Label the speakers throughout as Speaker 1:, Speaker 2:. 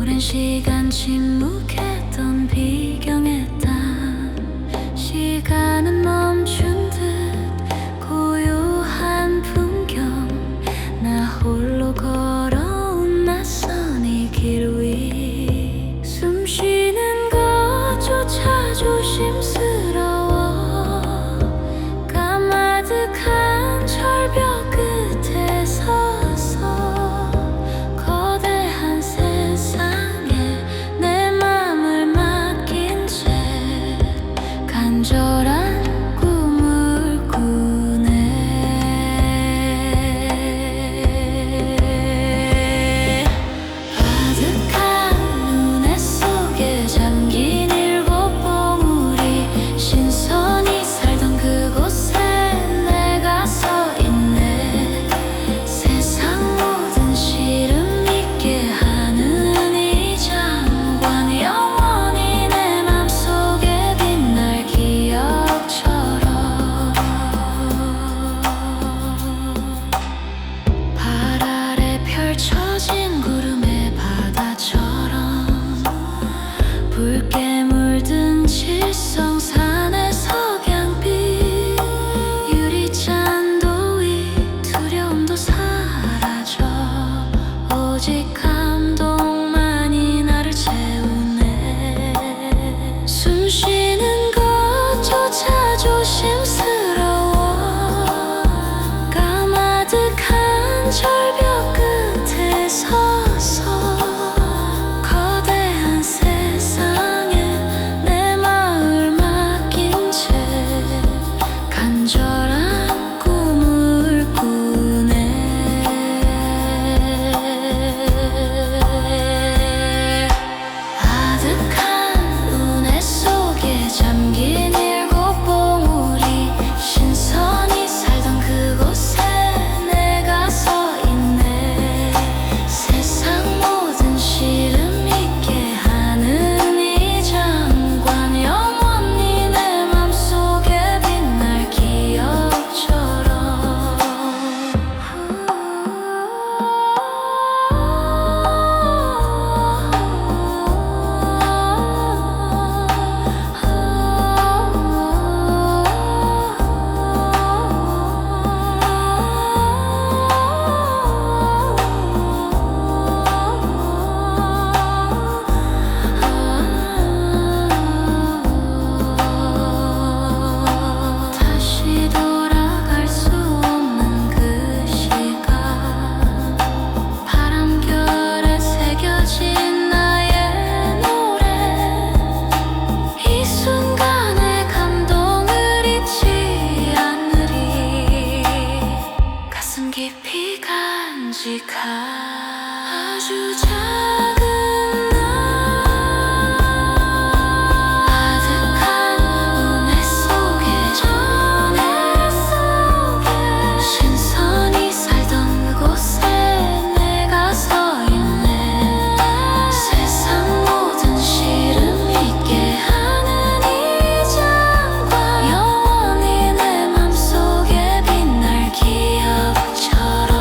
Speaker 1: 오랜 시간 침묵했던 비경의 땅, 시간은 멈춘 듯 고요한 풍경, 나 홀로 걸어온 낯선 이 길 위 숨 쉬는 것조차 조심스러워. 까마득한 절벽 끝에 서서 거대한 세상에 내 맘을 맡긴 채 간절한 꿈을 꾸네. 아득한 눈의 속에 잠긴 일곱 봉우리, 신선히 살던 그곳에 내가 서 있네. 세상 모든 시름 있게 하는 이 장관, 영원히 내 맘속에 빛날 기억처럼. 발 아래 펼쳐진 구름의 바다처럼 붉게 물든 칠성산의 석양빛, 유리잔도 위 두려움도 사라져 오직 감동만이 나를 채우네. 숨 쉬는 것조차 조심스러워. 까마득한 절벽 끝에 서서 거대한 세상에 내 마음을 맡긴 채 간절한 꿈을 꾸네. 아득한 눈의 속에 잠긴 일곱 봉우리, 신선히 살던 그곳에 내가 서 있네. 세상 모든 시름 있게 하는 이 장관, 영원히 내 맘속에 빛날 기억처럼. 다시 돌아갈 수 없는 그 시간, 바람결에 새겨진 나의 노래, 이 순간의 감동을 잊지 않으리. 가슴 깊이 간직한 아주 작은 나, 아득한 운해 속에 신선히 살던 그곳에 내가 서 있네. 세상 모든 시름 있게 하는 이 장관, 영원히 내 맘속에 빛날 기억처럼.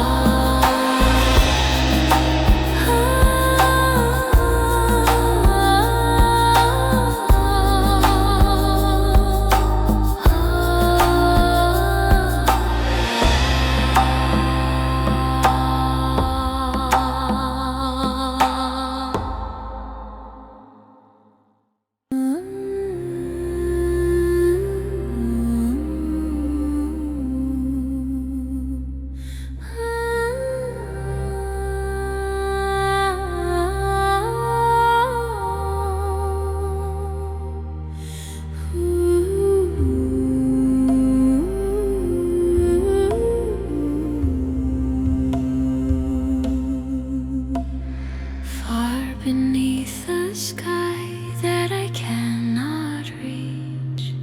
Speaker 1: Far beneath the sky that I cannot reach,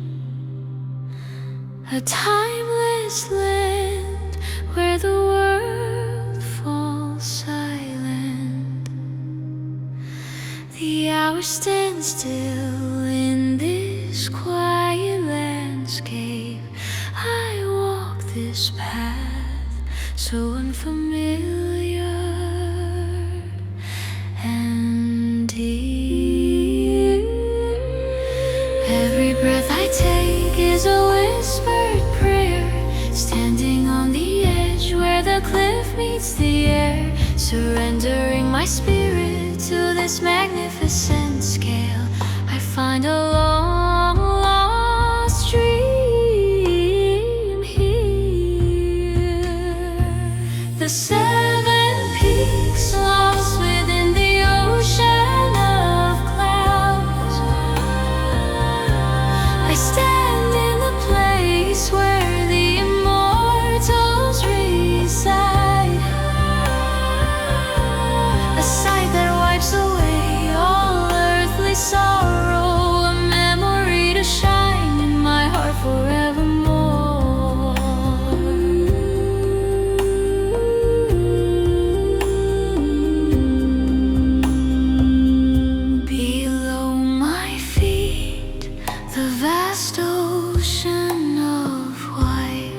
Speaker 1: a timeless land where the world falls silent. The hours stand still in this quiet landscape. I walk this path so unfamiliar, and Surrendering my spirit to this magnificent scale, I find a long lost dream here. The seven peaks lost within the ocean of clouds. I stand in the place where the immortals reside, a sight that wipes away all earthly sorrow, a memory to shine in my heart forevermore. Below my feet, the vast ocean of white,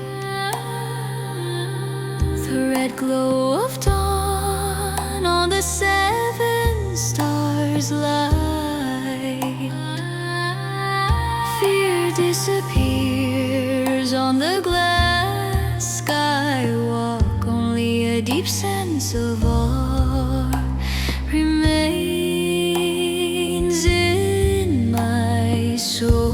Speaker 1: the red glow of dawn on the seven stars light. Fear disappears on the glass skywalk, only a deep sense of awe remains in my soul.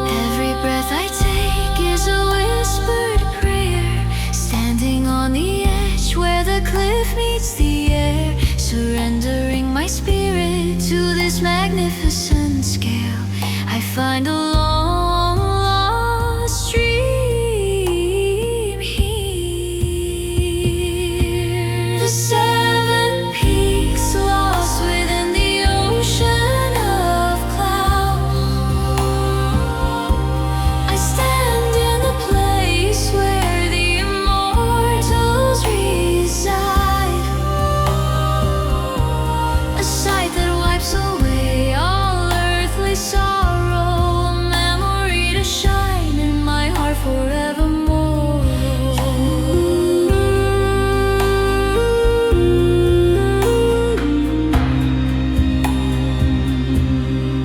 Speaker 1: Every breath I take is a whispered prayer, standing on the edge where the cliff meets the air. Surrendering my spirit to this magnificent scale, I find a long lost dream here. The seven peaks lost within the ocean of clouds. I stand in the place where the immortals reside, a sight that wipes away all earthly sorrow, a memory to shine in my heart forevermore.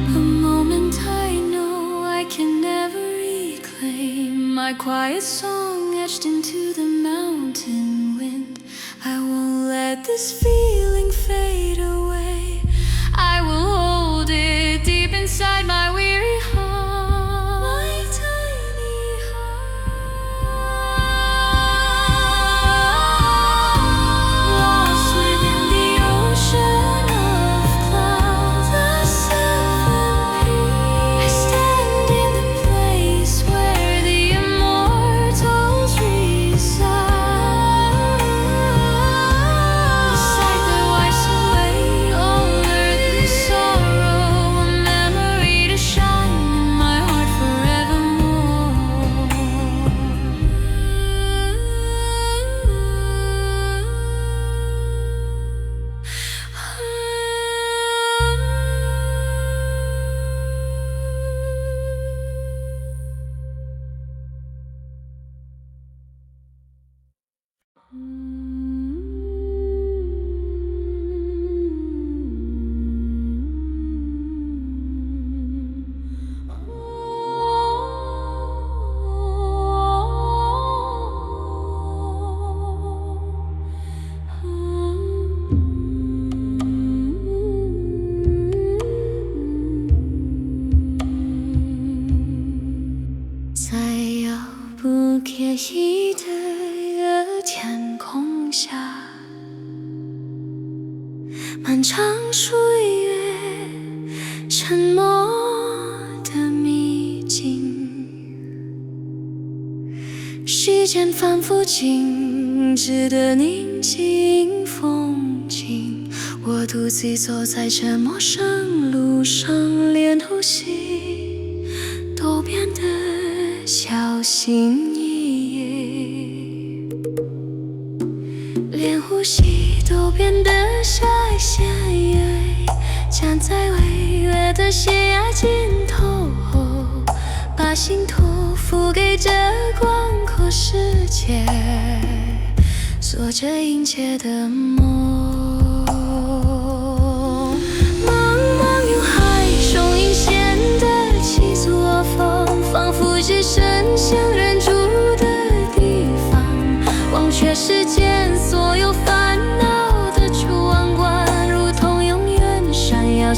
Speaker 1: A moment I know I can never reclaim, my quiet song etched into the mountain wind. I won't let this feeling fade away. I will hold it deep inside my weary heart, my tiny heart. Lost within the ocean of clouds, the seven peaks. I stand in the place where the immortals reside, a sight that wipes away all earthly sorrow, a memory to shine in my heart forevermore. 在遥不可及的天空下，漫长岁月，沉默的秘境，时间反复静止的宁静风景，我独自走在这陌生路上，连呼吸都变得小心翼翼，连呼吸都变得小心翼翼，站在巍巍的悬崖尽头，把心头付给这广阔世界，做着迎接的梦。茫茫云海中隐现的起作风，仿佛只剩下人住的地方，忘却世界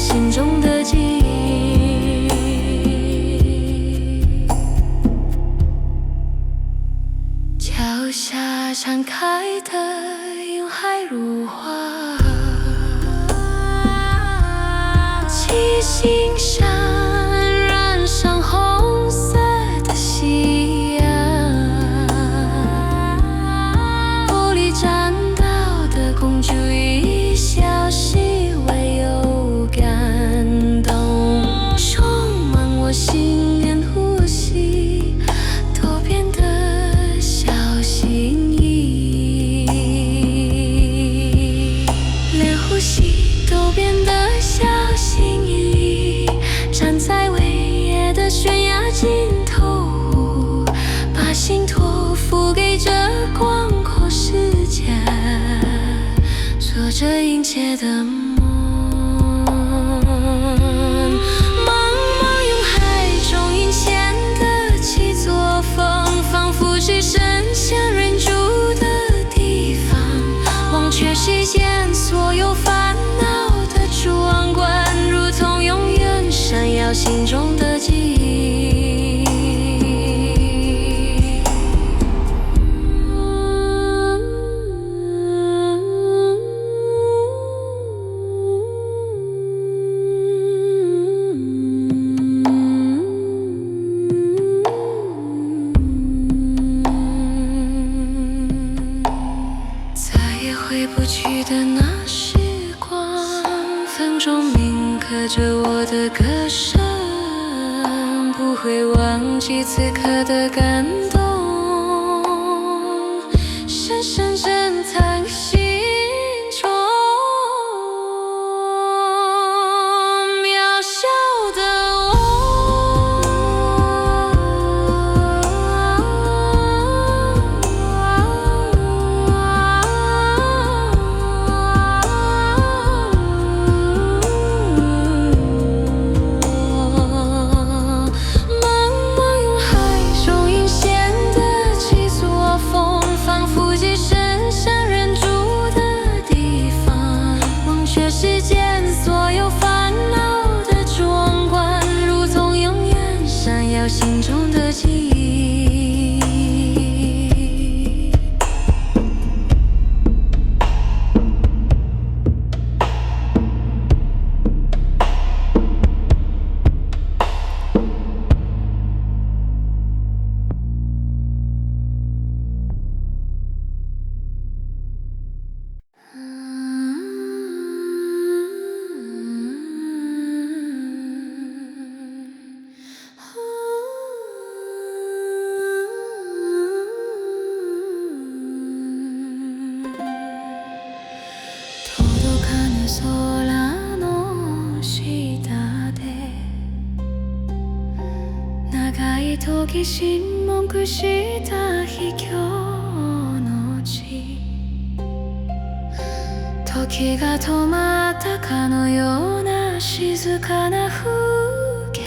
Speaker 1: 心中的记忆。脚下敞开的云海如画，七星闪染上红色的夕阳，玻璃栈道的公主一笑，细微又感动，充满我心连呼吸都变得小心翼翼，连呼吸都变得小心翼翼，站在伟野的悬崖尽头，把心托付给这广阔世界，做着殷切的梦。茫茫云海中隐现的七座峰，仿佛是神仙人住的地方，忘却世间所有烦恼的壮观，如同永远闪耀心中的记忆。再也回不去的那时光，分钟铭刻着我的歌声，不会忘记此刻的感动，深深珍藏心中。渺小的世间所有烦恼的壮观，如同永远闪耀心中的记忆。空の下で長い時沈黙した秘境の地、時が止まったかのような静かな風景、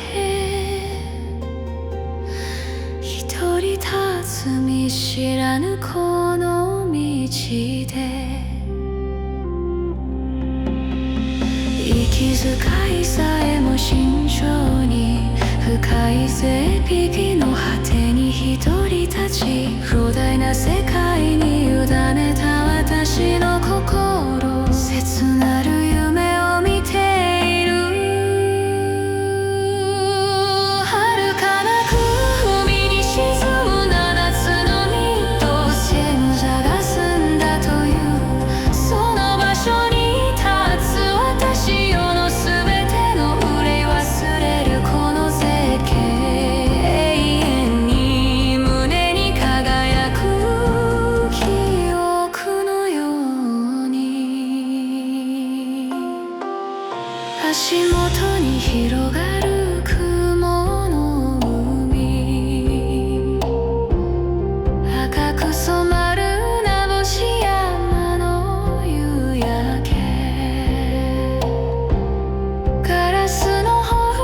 Speaker 1: 一人立つ見知らぬこの道で、息遣いさえも慎重に、深い絶壁の果てに一人立ち、広大な世界に委ねた私の心、切なる夢を見ている。遥かなく海に沈む七つの海と賢者が住んだという、その場所に立つ私よ、足元に広がる雲の海、赤く染まる名星山の夕焼け、ガラスのほ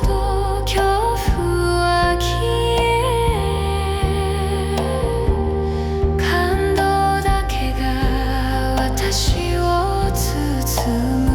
Speaker 1: ど恐怖は消え、感動だけが私を包む。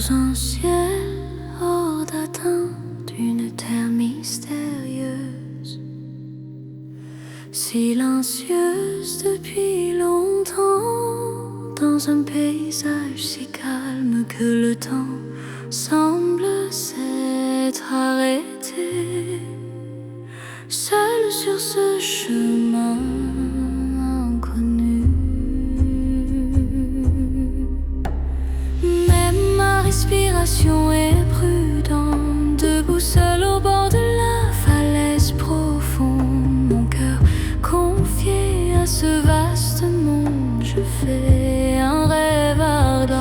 Speaker 1: sous un ciel hors d'atteinte, une terre mystérieuse, silencieuse depuis longtemps, dans un paysage si calme que le temps semble s'être arrêté, seul sur ce chemin inconnu. Même ma respiration est prudente, debout seul au bord de la falaise profonde, mon cœur confié à ce vaste monde, je fais un rêve ardent.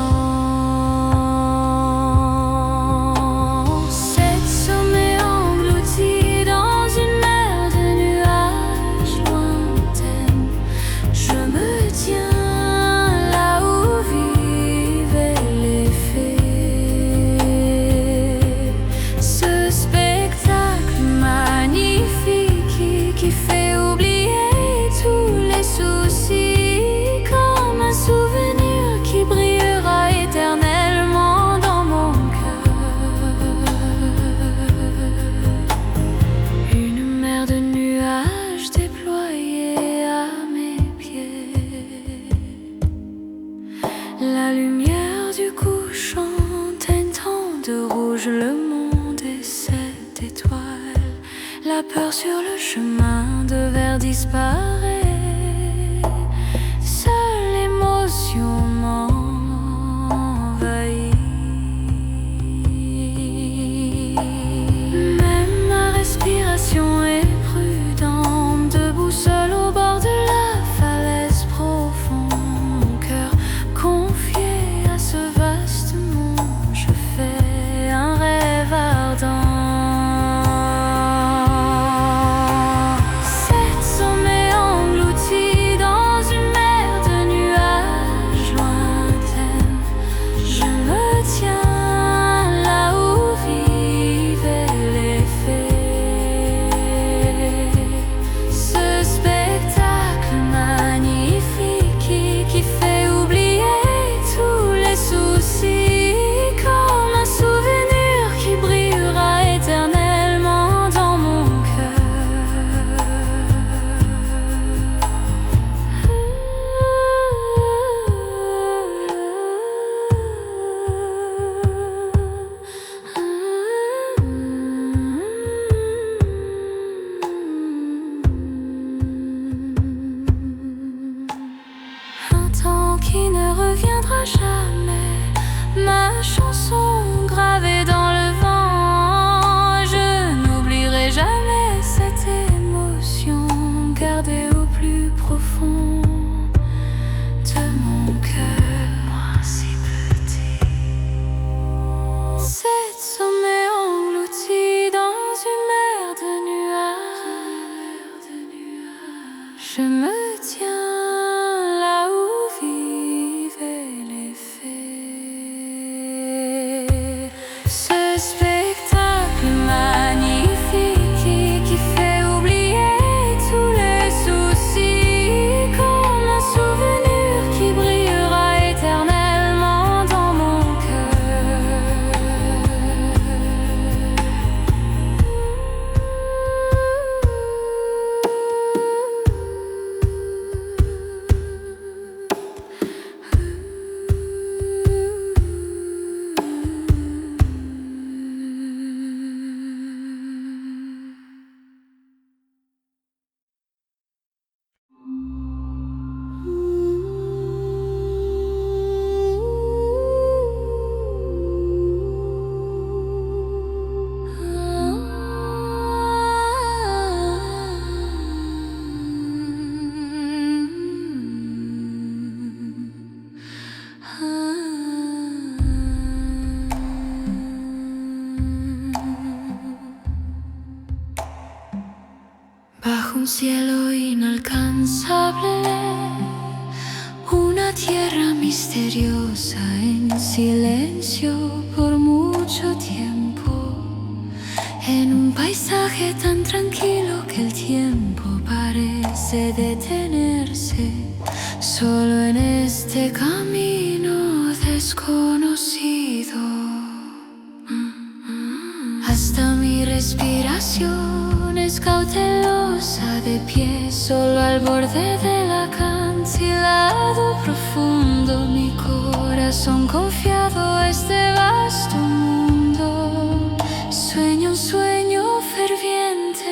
Speaker 1: La lumière du couchant teintant de rouge le monde et cette étoile. La peur sur le chemin de verre disparaît. Seule l'émotion m'envahit. Même ma respiration est prudente, debout seul au bord de la falaise profonde. Qui ne reviendra jamais, ma chanson gravée dans le vent. Je n'oublierai jamais cette émotion gardée au plus profond de mon cœur. Moi si petit, cet sommet englouti dans une mer de nuages. Je me tiens bajo un cielo inalcanzable, una tierra misteriosa en silencio por mucho tiempo, en un paisaje tan tranquilo que el tiempo parece detenerse, solo en este camino desconocido. Hasta mi respiración es cautelosa de pie, solo al borde del acantilado profundo. Mi corazón confiado a este vasto mundo sueña un sueño ferviente.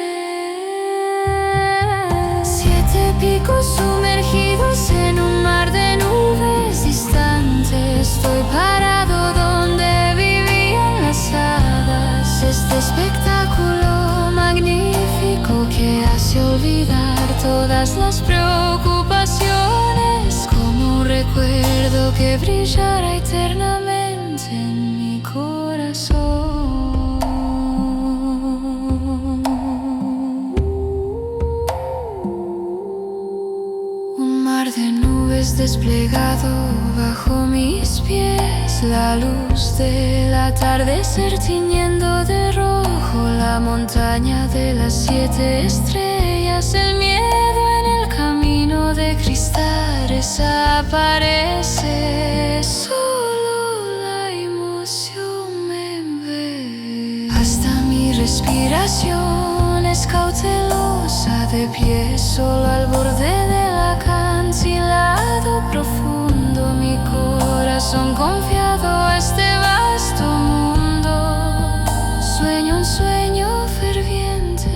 Speaker 1: 7 picos sumergidos en un mar de nubes distantes. Estoy parado donde vivían las hadas. Este espectáculo magnífico que hace olvidar todas las preocupaciones, como un recuerdo que brillará eternamente en mi corazón. Un mar de nubes desplegado bajo mis pies, la luz del atardecer tiñendo de rojo la montaña de las 7 estrellas. El miedo en el camino de cristal desaparece, solo la emoción me ve. Hasta mi respiración es cautelosa de pie, solo al borde del acantilado profundo. Mi corazón confiado a este vasto mundo sueña un sueño ferviente.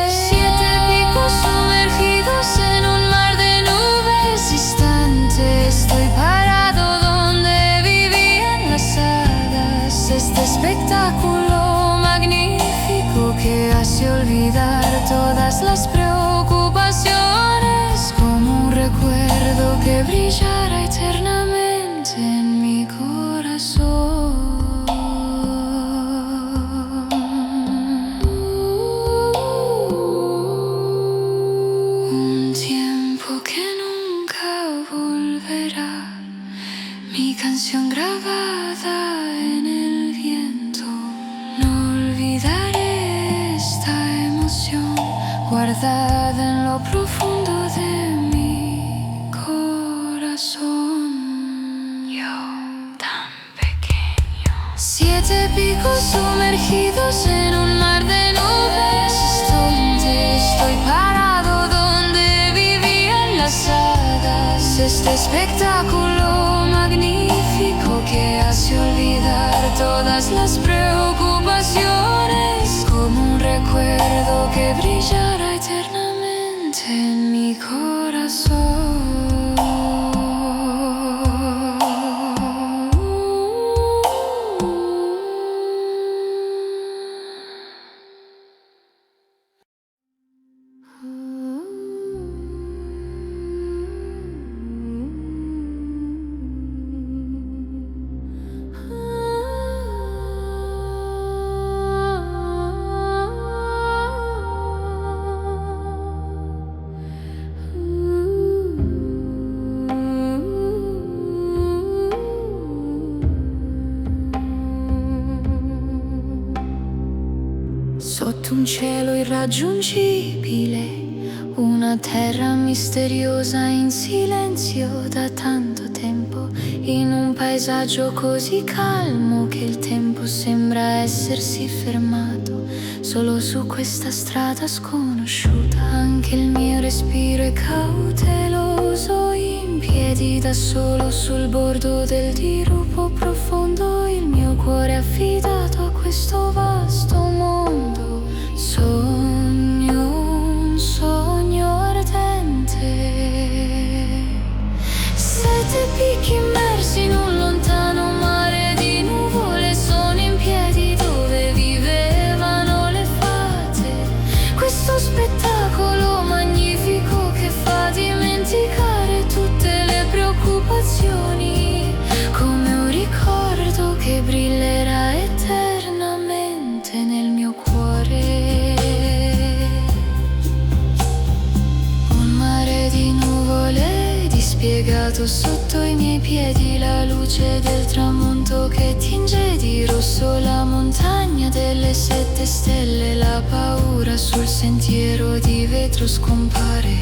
Speaker 1: 7 picos sumergidos en un mar de nubes distantes. Estoy parado donde vivían las hadas. Este espectáculo magnífico que hace olvidar todas las preocupaciones, como un recuerdo que brillará eternamente en mi corazón. Un tiempo que nunca volverá, mi canción grabada en el viento. No olvidaré esta emoción guardada en lo profundo de mi corazón. Yo tan pequeño. 7 picos sumergidos en un mar de nubes distantes. Estoy parado donde vivían las hadas. Este espectáculo magnífico que hace olvidar todas las preocupaciones, como un recuerdo que brillará eternamente en mi corazón. Sotto un cielo irraggiungibile, una terra misteriosa in silenzio da tanto tempo, in un paesaggio così calmo che il tempo sembra essersi fermato solo su questa strada sconosciuta. Anche il mio respiro è cauteloso, in piedi da solo sul bordo del dirupo profondo. Il mio cuore è affidato a questo vasto mondo. Sogno un sogno ardente. 7 picchi immersi in un lontano mare di nuvole. Sono in piedi dove vivevano le fate. Questo spettacolo magnifico che fa dimenticare tutte le preoccupazioni, come un ricordo che brillerà eternamente nel mio cuore. Piegato sotto i miei piedi, la luce del tramonto che tinge di rosso la montagna delle 7 stelle. La paura sul sentiero di vetro scompare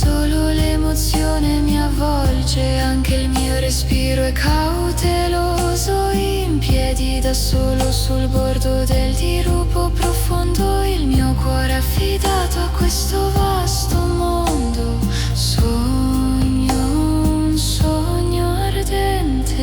Speaker 1: Solo l'emozione mi avvolge, anche il mio respiro è cauteloso. In piedi da solo sul bordo del dirupo profondo, il mio cuore affidato a questo vasto mondo. Sogno un sogno ardente,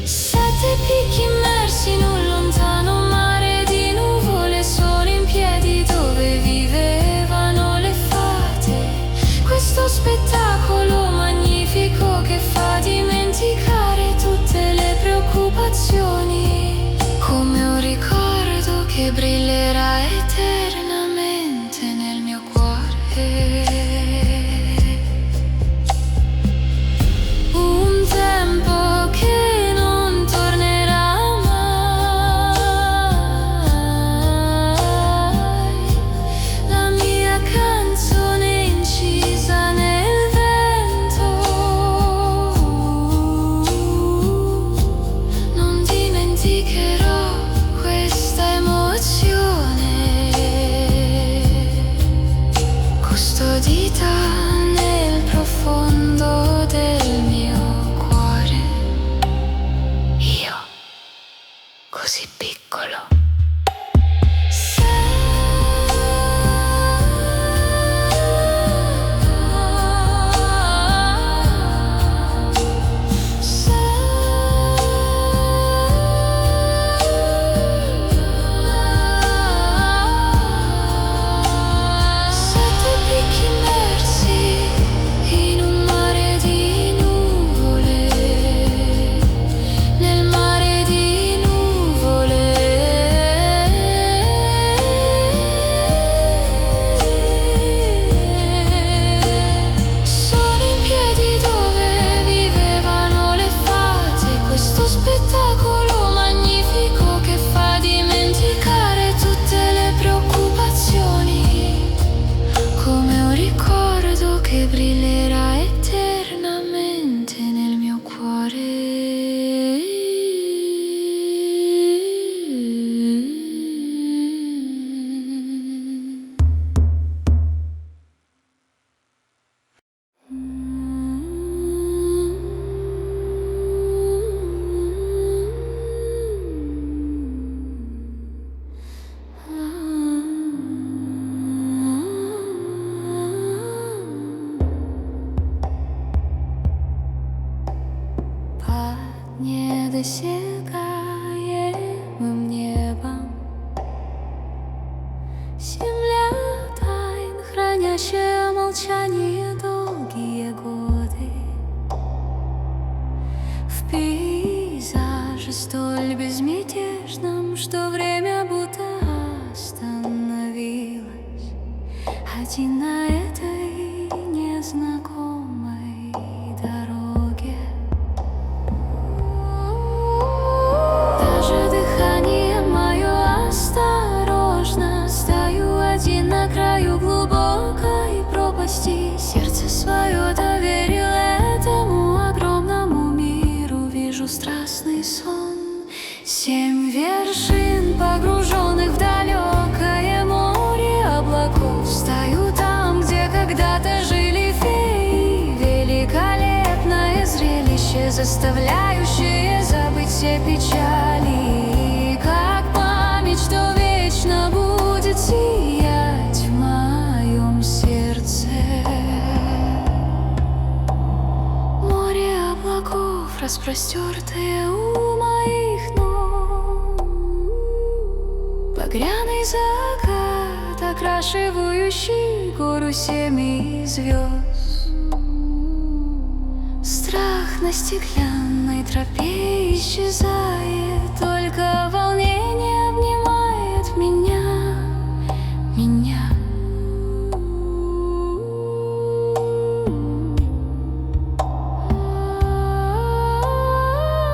Speaker 1: 7 picchi immersi in un lontano mare di nuvole, solo in piedi dove vivevano le fate. Questo spettacolo magnifico che fa dimenticare tutte le preoccupazioni, come un ricordo che brillerà eternamente nel mio cuore. Un tempo che non tornerà mai, la mia canzone incisa nel vento. Non dimenticherò questa emozione, custodita nel profondo del mio cuore. Io, così piccolo. Sette picchi immersi in un mare di nuvole, nel mare di nuvole. Sono in piedi dove vivevano le fate, questo spettacolo magnifico che fa dimenticare tutte le preoccupazioni, come un ricordo che brillerà eternamente nel mio cuore. Под недосягаемым небом земля тайн, хранящая молчание долгие годы. В пейзаже столь безмятежном, что время будто остановилось, один на этой незнакомой дороге. Даже дыхание мое осторожно, стою один на краю глубокой пропасти. Сердце свое доверил этому огромному миру. Вижу страстный сон, 7 вершин, погруженных в далекое море облаков. Стою там, где когда-то жили феи. Великолепное зрелище, заставляющее забыть все печали, как память, что вечно будет сиять в моем сердце. Море облаков, распростертое у моих ног, багряный закат, окрашивающий гору 7 звезд. Страх на стеклянной тропе исчезает, только волнение обнимает меня.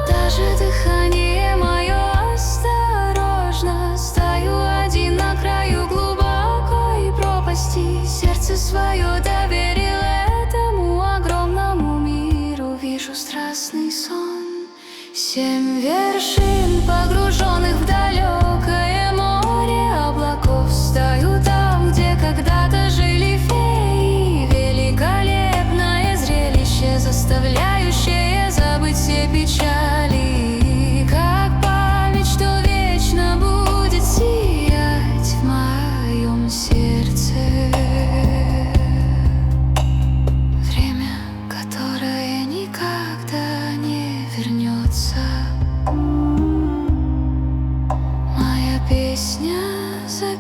Speaker 1: Даже дыхание мое осторожно, стою один на краю глубокой пропасти. Сердце свое доверил этому огромному миру. Вижу страстный сон, 7 вершин.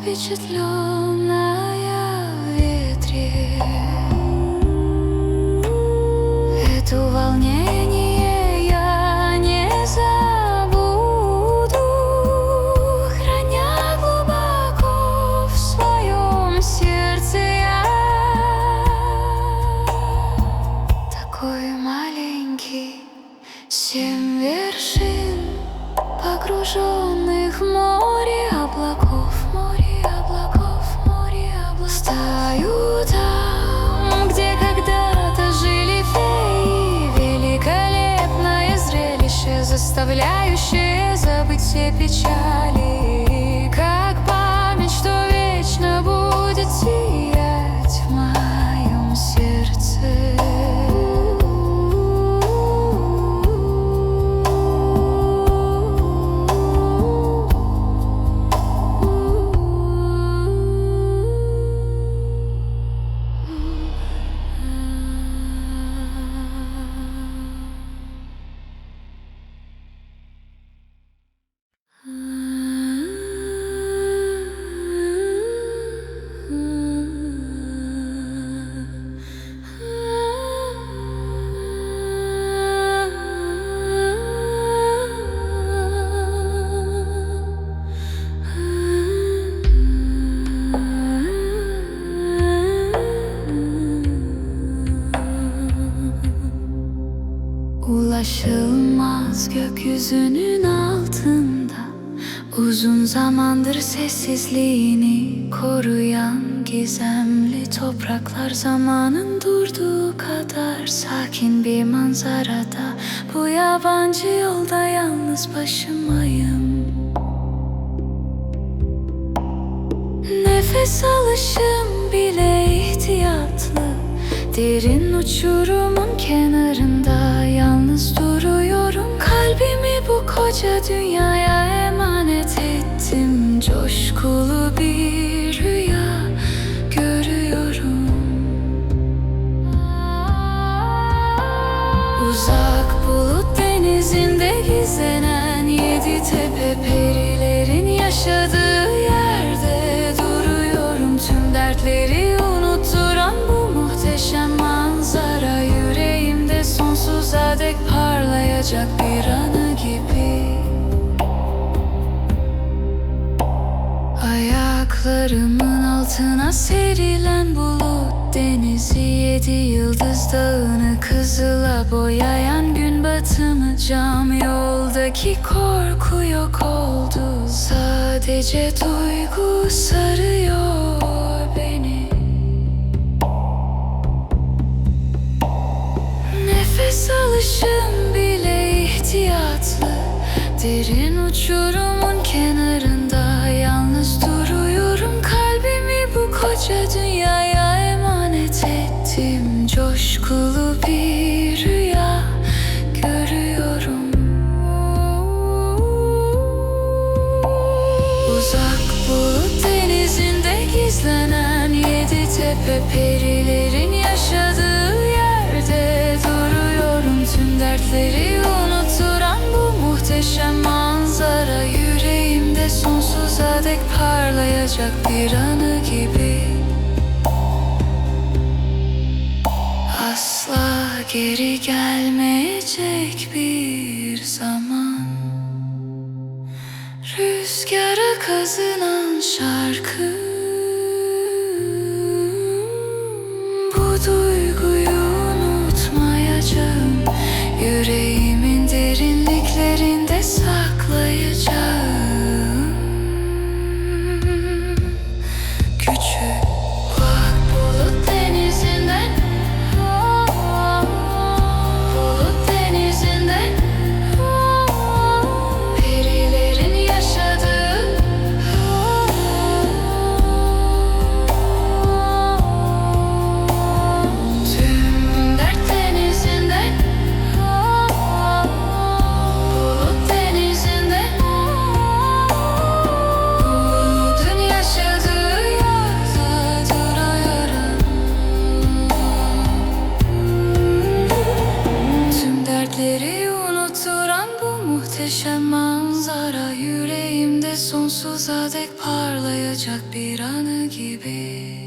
Speaker 1: запечатленная в ветре. Это волнение я не забуду, храня глубоко в своем сердце я. Такой маленький, 7 вершин, погруженных в море облаков, море облаков, море облаков. Стою там, где когда-то жили феи, великолепное зрелище, заставляющее забыть все печали, как память, что вечно будет сиять в моем сердце. Ulaşılmaz gökyüzünün altında, uzun zamandır sessizliğini koruyan gizemli topraklar, zamanın durduğu kadar sakin bir manzarada. Bu yabancı yolda yalnız başımayım. Nefes alışım bile ihtiyatlı, derin uçurumun kenarında yalnız duruyorum. Kalbimi bu koca dünyaya emanet ettim. Coşkulu bir rüya görüyorum. Uzak bulut denizinde gizlenen 7 tepe, perilerin yaşadığı yerde duruyorum. Tüm dertleri unutturan bu muhteşem manzara, yüreğimde sonsuza dek parlayacak bir anı gibi. Ayaklarımın altına serilen bulut denizi, 7 yıldız dağını kızıla boyayan gün batımı, cam yoldaki korku yok oldu. Sadece duygu sarıyor beni. Nefes alışım bile ihtiyatlı, derin uçurumun kenarında yalnız duruyorum. Kalbimi bu koca dünyaya emanet ettim. Coşkulu bir rüya görüyorum. Uzak bulut denizinde gizlenen 7 tepe, perilerin yaşadığı yerde duruyorum. Tüm dertleri unutturan bu muhteşem manzara, yüreğimde sonsuza dek parlayacak bir anı gibi. Asla geri gelmeyecek bir zaman, rüzgara kazınan şarkı. Bu duyguyu unutmayacağım, yüreğimin derinliklerinde saklayacağım. Küçük ufak bulut denizinden, bulut denizinden, perilerin yaşadığı manzara yüreğimde sonsuza dek parlayacak bir anı gibi.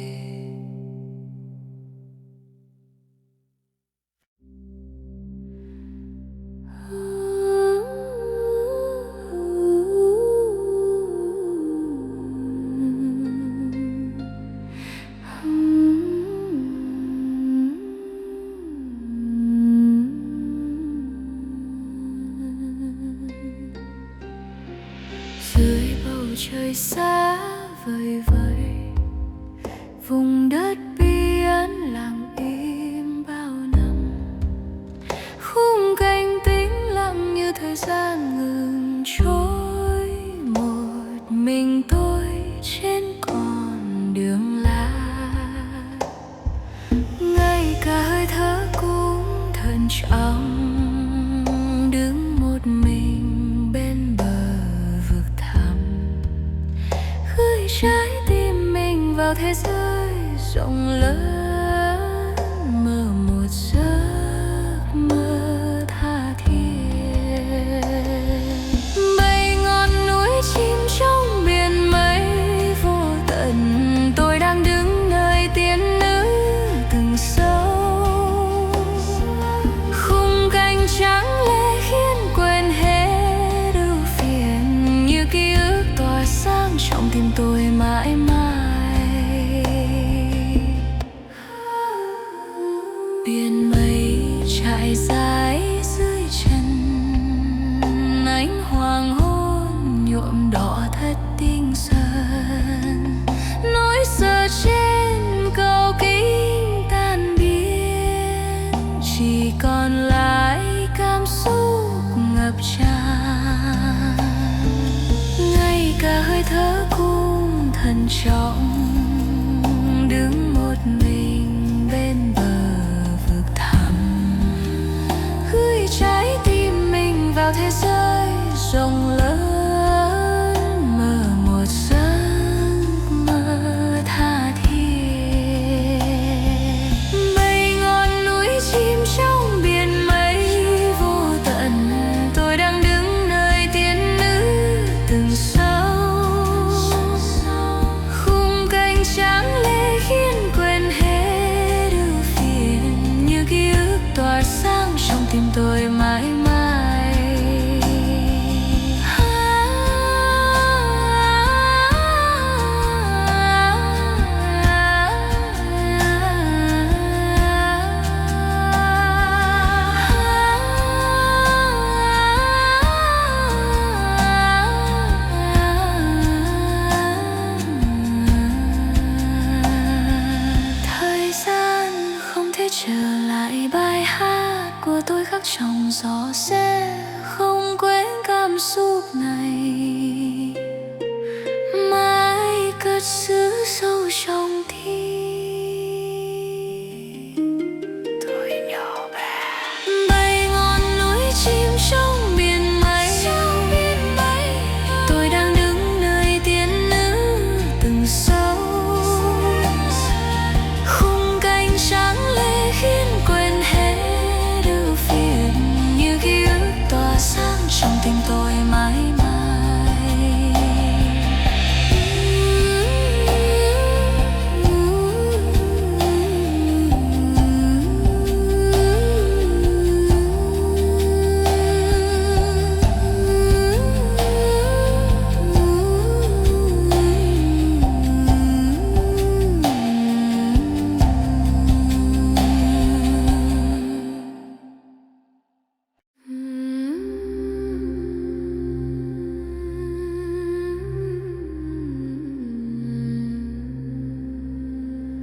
Speaker 1: Dưới bầu trời xa vời vợi, vùng đất bí ẩn lặng im bao năm, khung cảnh tĩnh lặng như thời gian ngừng trôi. Một mình tôi trên con đường lạ, ngay cả hơi thở cũng thận trọng, đứng một mình bên bờ trái tim mình vào thế giới rộng lớn, mơ một giấc mơ tha thiết. Bay ngọn núi chìm trong biển mây vô tận, tôi đang đứng nơi tiên nữ từng sâu. Khung cảnh trắng lệ khiến quên hết ưu phiền, như ký ức tỏa sáng trong tim tôi mãi mãi. Biển mây trải dài dưới chân, ánh hoàng hôn nhuộm đỏ thất tinh sơn. Nỗi sợ trên cầu kính tan biến, chỉ còn lại cảm xúc ngập tràn. Ngay cả hơi thở cũng thận trọng, đứng một mình bên bờ vực thẳm, gửi trái tim mình vào thế giới rộng lớn, mơ một giấc mơ tha thiết. Bay ngọn núi chìm trong biển mây vô tận, tôi đang đứng nơi tiên nữ từng trắng lệ khiến quên hết ưu phiền, như ký ức tỏa sáng trong tim tôi mãi mãi. Trở lại bài hát của tôi khắc trong gió, sẽ không quên cảm xúc này, mãi cất giữ sâu trong tim. Tôi nhỏ bé bay ngọn núi chìm trong biển mây, tôi đang đứng nơi tiên nữ từng sâu. Khung cảnh trắng lệ khiến quên hết ưu phiền, như ký ức tỏa sáng trong tim tôi mãi mãi.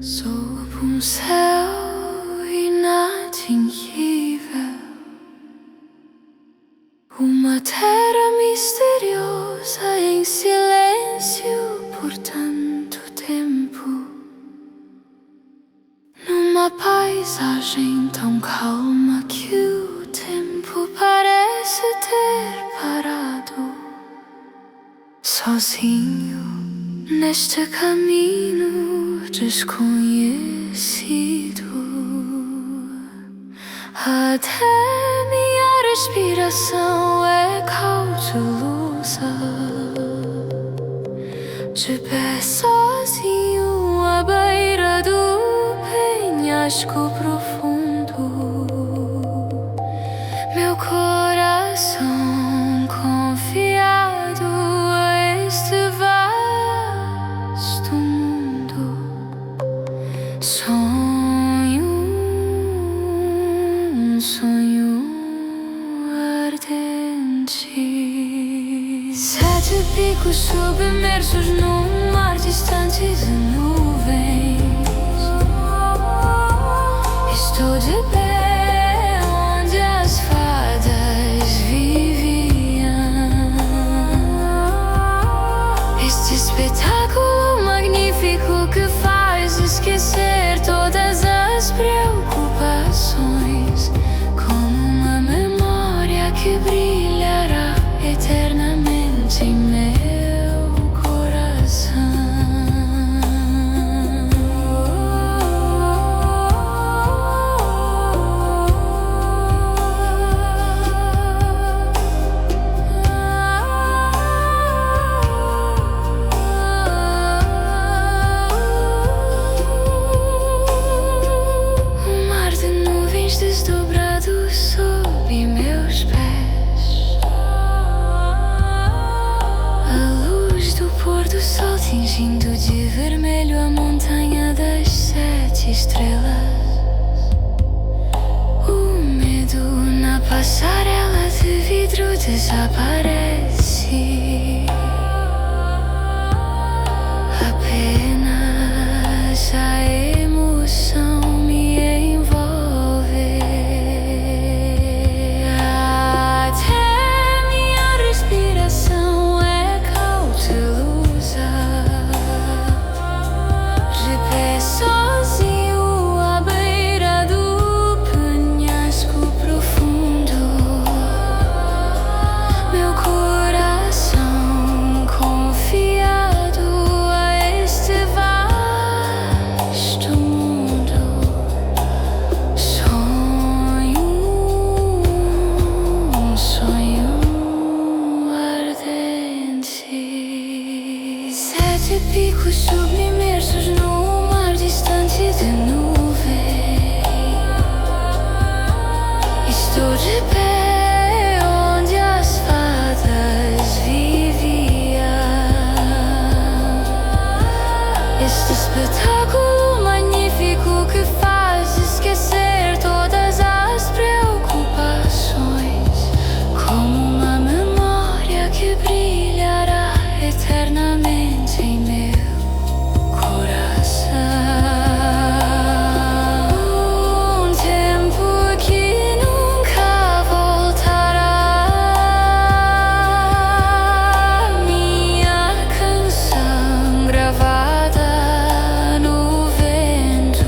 Speaker 1: Så på en céu i natten giver uma terra misteriosa em silêncio por tanto tempo, numa paisagem tão calma que o tempo parece ter parado, sozinho neste caminho desconhecido. Até minha respiração é cautelosa, pausa, de pé sozinho à beira do penhasco profundo, meu coração confiado a este vasto mundo. Sonho, um sonho ardente. 7 picos submersos num mar distante de nuvens. Estou de pé onde as fadas viviam. Este espetáculo magnífico que faz esquecer todas as preocupações, como uma memória que brilhará eternamente em meu coração. Um mar de nuvens desdobrado sob meus pés. A luz do pôr do sol tingindo de vermelho a montanha das 7 estrelas. O medo na passarela de vidro desaparece. Apenas a emoção me envolve. Até minha respiração é cautelosa. De pé sozinho à beira do penhasco profundo, meu coração confiado a este vasto mundo. Sonho, um sonho ardente. 7 picos submersos num mar distante de nuvens. Estou de pé onde as fadas viviam. Este espetáculo magnífico que faz esquecer todas as preocupações, como uma memória que brilhará eternamente em meu coração. Um tempo que nunca voltará. Minha canção gravada no vento.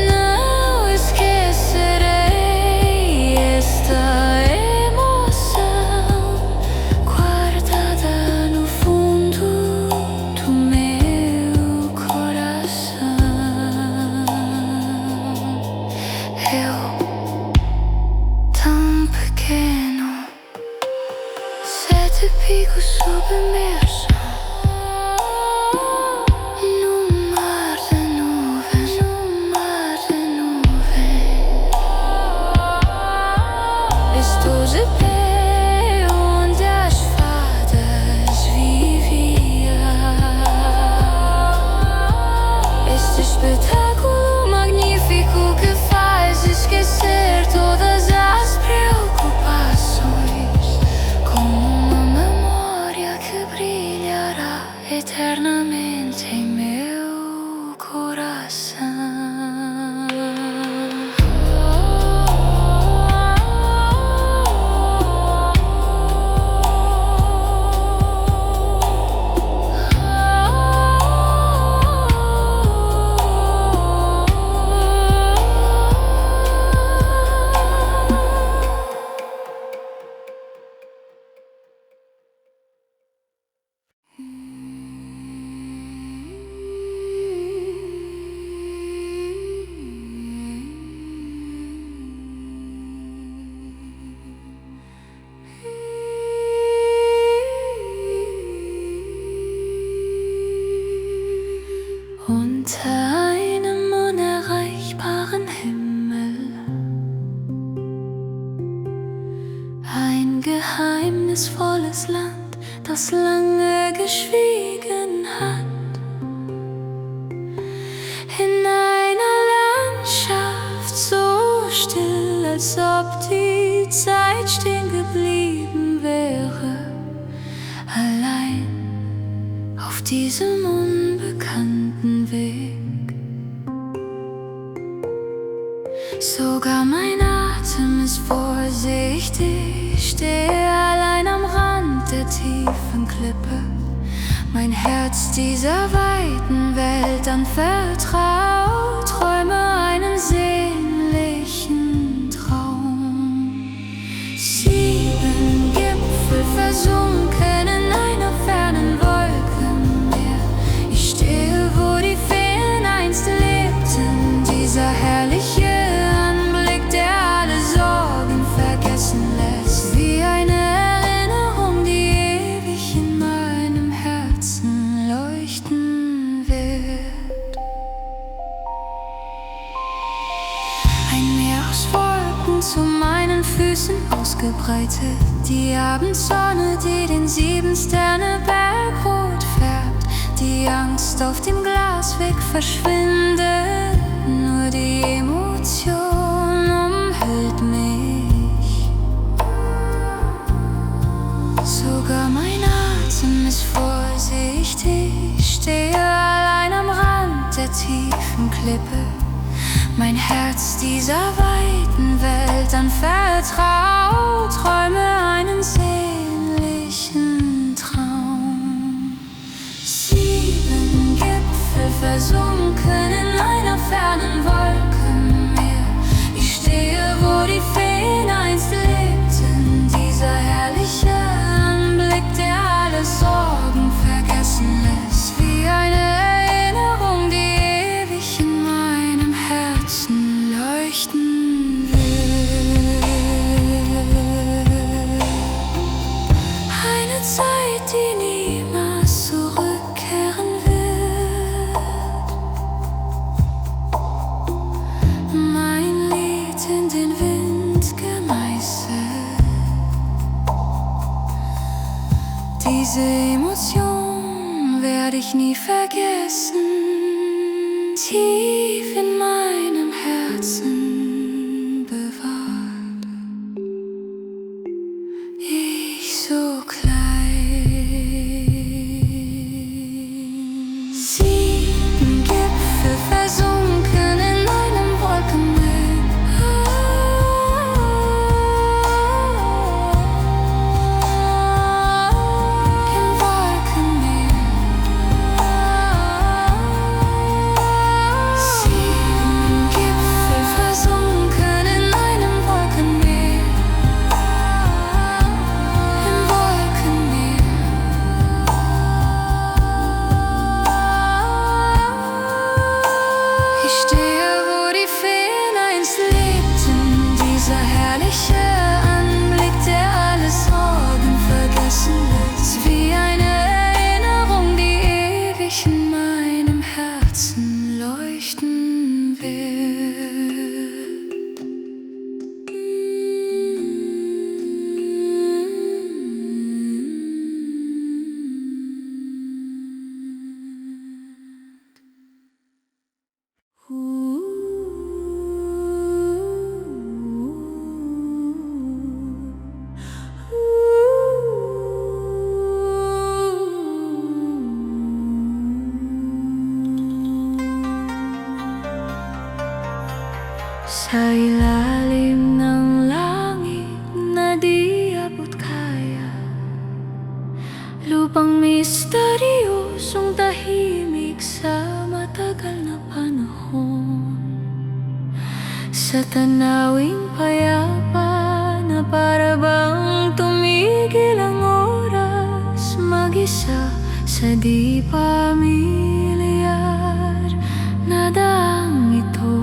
Speaker 1: Não esquecerei esta emoção guardada no fundo do meu coração. Eu, tão pequeno, 7 picos submerso num mar de nuvens, num mar de nuvens. Estou de pé onde as fadas viviam. Este espetáculo magnífico que faz esquecer todas as preocupações, como uma memória que brilha ein geheimnisvolles Land, das lange geschwiegen hat. In einer Landschaft so still, als ob die Zeit stehen geblieben wäre, allein auf diesem unbekannten Weg. Sogar mein Atem ist vorsichtig, stehe allein am Rand der tiefen Klippe. Mein Herz dieser weiten Welt anvertraut, träume einen sehnlichen Traum. 7 Gipfel versunken in einer fernen Wolkenmeer. Ich stehe, wo die Feen einst lebten, dieser herrliche Anblick, der alle Sorgen vergessen lässt, wie eine Erinnerung, die ewig in meinem Herzen leuchten wird. Ein Meer aus Wolken zu meinen Füßen ausgebreitet, die Abendsonne, die den 7-Sterne-Berg rot färbt. Die Angst auf dem Glasweg verschwindet, nur die Emotion umhüllt mich. Sogar mein Atem ist vorsichtig, stehe allein am Rand der tiefen Klippe. Mein Herz dieser weiten Welt anvertraut, träume einen sehnlichen Traum. 7 Gipfel versunken in einer fernen Wolkenmeer. Ich stehe, wo die Feen einst lebten, dieser herrliche Anblick, der alle Sorgen vergessen lässt, wie eine Erinnerung, die ewig in meinem Herzen leuchten wird. Eine Zeit, die niemals zurückkehren wird. Mein Lied in den Wind gemeißelt. Diese Emotion werde ich nie vergessen. Tief in meinem Herzen bewahrt. Ich so klein. 7 Gipfel versunken in einem Wolkenmeer. Im Wolkenmeer. 7 Gipfel versunken in einem Wolkenmeer. Im Wolkenmeer. Ich stehe, wo die Feen einst lebten, dieser herrliche Anblick, der alle Sorgen vergessen lässt, wie eine Erinnerung, die ewig in meinem Herzen leuchten wird. Sa ilalim ng langit na di abot kaya, lupang misteryosong tahimik sa matagal na panahon. Sa tanawing payapa na para bang tumigil ang oras, mag-isa sa di pamilyar na daang ito.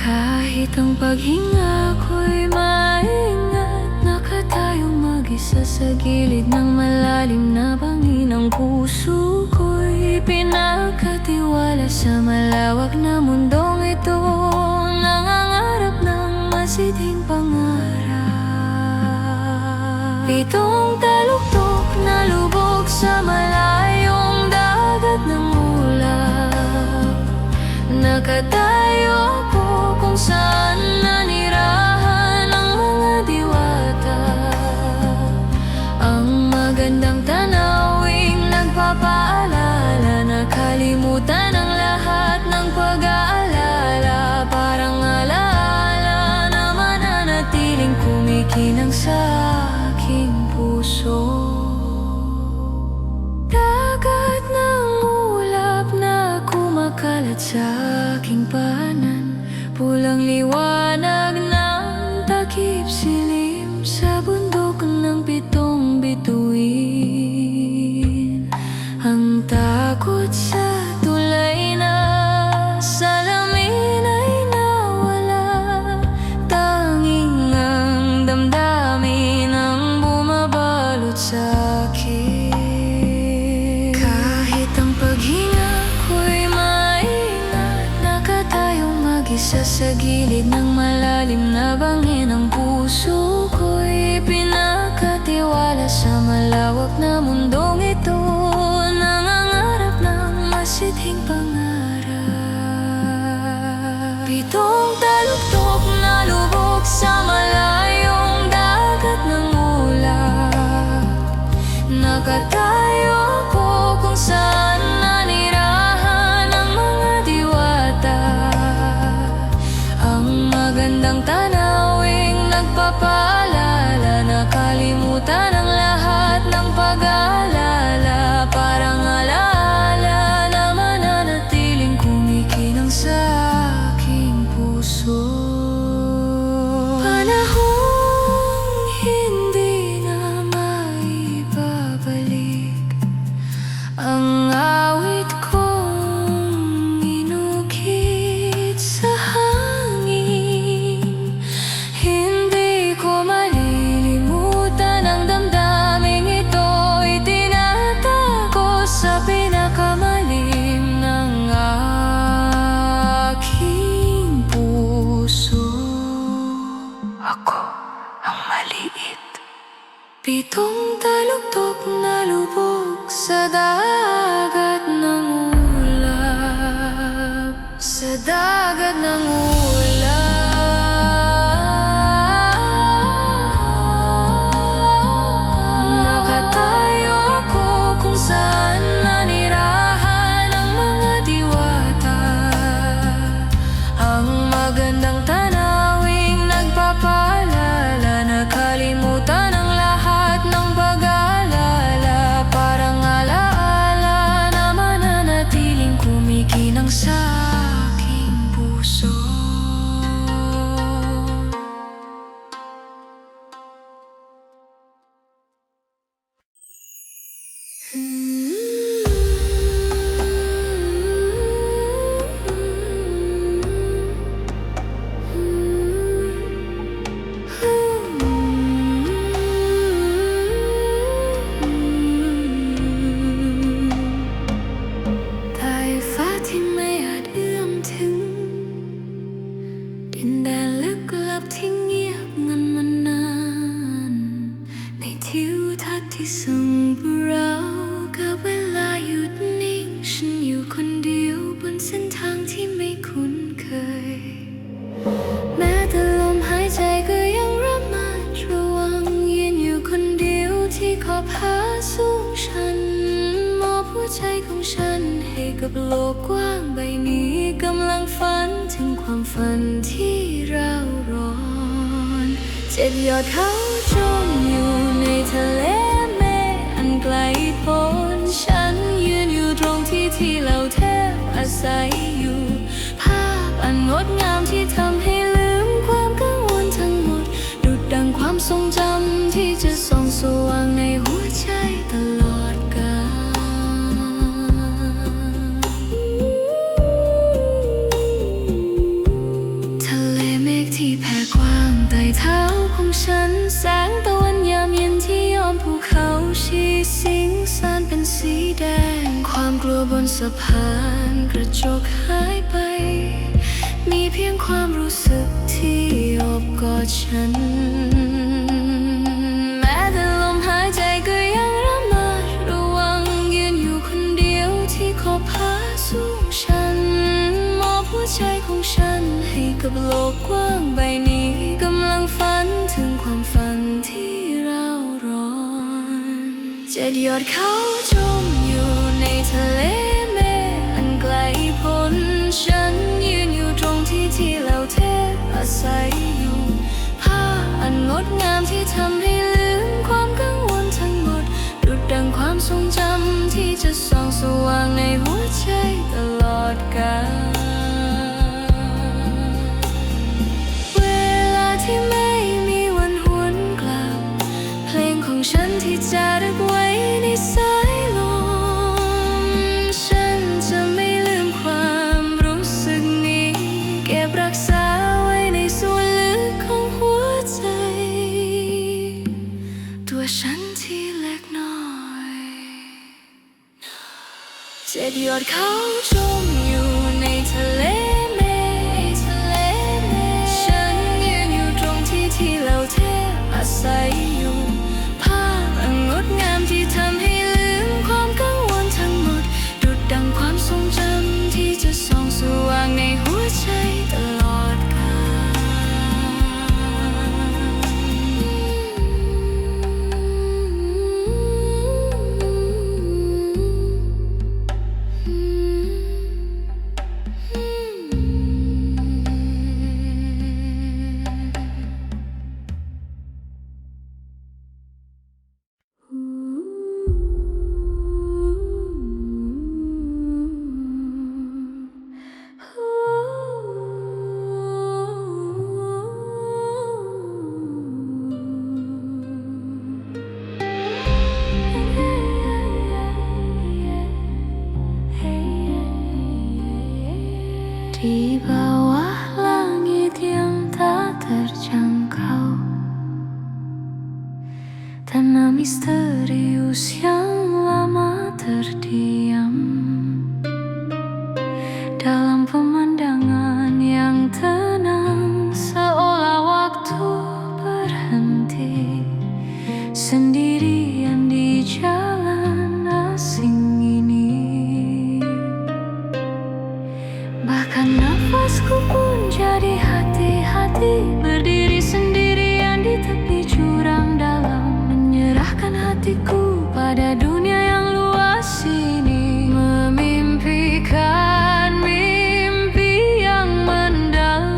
Speaker 1: Kahit ang paghinga ko'y maingat, nakatayong mag-isa sa gilid ng malalim na bangin. Ang puso ko'y pinagkatiwala sa malawak na mundong ito, nangangarap ng masidhing pangarap. Pitong taluktok na lubog sa malayong dagat ng ulap. Nakatayo ako kung saan nanirahan ang mga diwata. Ang magandang tanawing nagpapaalala, nakalimutan ang lahat ng pag-aalala. Parang alaala na mananatiling kumikinang sa aking puso. Dagat ng ulap na kumakalat sa aking paanan, pulang liwanag ng takip silim sa bundok ng pitong bituin. Ang takot sa tulay na salamin ay nawala, tanging ang damdamin ang bumabalot sa akin. Kahit ang paghinga ko'y maingat, nakatayong mag-isa sa gilid ng malalim na bangin. Ang puso ko'y pinakatiwala sa malawak na mundong ito, nangangarap ng masidhing pangarap. Pitong taluktok na lubog sa malayong dagat ng ulap. Nakatayo ako kung saan nanirahan ang mga diwata. Ang magandang tanawing nagpapaalala, nakalimutan ang lahat ng pag-aalala. Parang alaala na mananatiling kumikinang sa aking puso. Panahong hindi na maibabalik, ang awit kong inukit sa hangin. Hindi ko malilimutan ang damdaming ito, itinatago sa pinakamalim ng aking puso. Ako ang maliit, pitong taluktok na lubog sa dagat ng ulap. Sa dagat ng ulap. Nakatayo ako kung saan nanirahan ang mga diwata. Ang magandang tanawing nagpapaalala, nakalimutan ang lahat ng pag-aalala. Parang alaala na mananatiling kumikinang sa aking puso.แต่ฟ้าที่ไม่อาจเอื้อมถึง ดินแดนลึกลับที่เงียบงันมานาน ในทิวทัศน์ที่ส่งเรากับเวลาหยุดนิ่ง ฉันอยู่คนเดียวบนเส้นทางที่ไม่คุ้นเคย แม้แต่ลมหายใจก็ยังระมัดระวัง ยืนอยู่คนเดียวที่ขอบผาสูงชัน มอบหัวใจของฉันให้กับโลกกว้างใบนี้ กำลังฝันถึงความฝันที่เราร้อน 7 ยอดเขาจมอยู่ในทะเลเมฆอันไกลโพ้น ฉันยืนอยู่ตรงที่เหล่าเทพอาศัยอยู่ ภาพอันงดงามที่ทำให้ลืมความกังวลทั้งหมด ดุจดังความทรงจำที่จะส่องสว่างในหัวใจตลอดกาล ทะเลเมฆที่แผ่กว้างใต้เท้าของฉัน แสงตะวันยามเย็นที่ย้อมภูเขาชี้สิงสานเป็นสีแดง ความกลัวบนสะพานกระจกหายไป มีเพียงความรู้สึกที่โอบกอดฉัน แม้แต่ล 7 ยอดเขาจมอยู่ในทะเลเมฆอันไกลพ้นฉันยืนอยู่ตรงที่เหล่าเทพอาศัยอยู่ภาพอันงดงามที่ทำให้ลืมความกังวลทั้งหมดดุจดังความทรงจำที่จะส่องสว่างในหัวใจตลอดกาลเวลาที่ไม่มีวันหวนกลับเพลงของฉันที่จะรึกไว้ในสายลมฉันจะไม่ลืมความรู้สึกนี้เก็บรักษาไว้ในส่วนลึกของหัวใจตัวฉันที่เล็กน้อย7 ยอดเขาจมอยู่ในทะเลเมฆฉันยืนอยู่ตรงที่เหล่าเทพอาศัยอยู่ภาพอันงดงามที่ทำให้ลืมความกังวลทั้งหมดดุจดังความทรงจำที่จะส่องสว่างในหัวใจตลอดกาdi bawah langit yang tak terjangkau, tanah misterius yang lama terdiam dalam pemandangan yang tenang, seolah waktu berhenti sendirian di jalan asing ini. Bahkan nafasku pun jadi hati-hati, berdiri sendirian di tepi jurang dalam, menyerahkan hatiku pada dunia yang luas ini, memimpikan mimpi yang mendalam.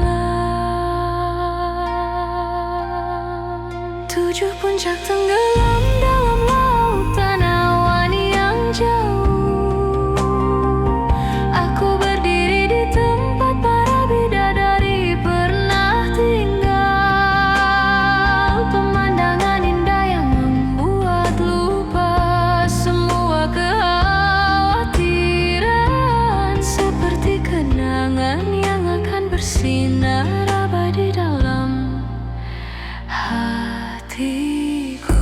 Speaker 1: 7 puncak tenggelam dalam lautan awan yang jauh. Aku berdiri di tempat para bidadari pernah tinggal. Pemandangan indah yang membuat lupa semua kekhawatiran, seperti kenangan yang akan bersinar abadi dalam hatiku.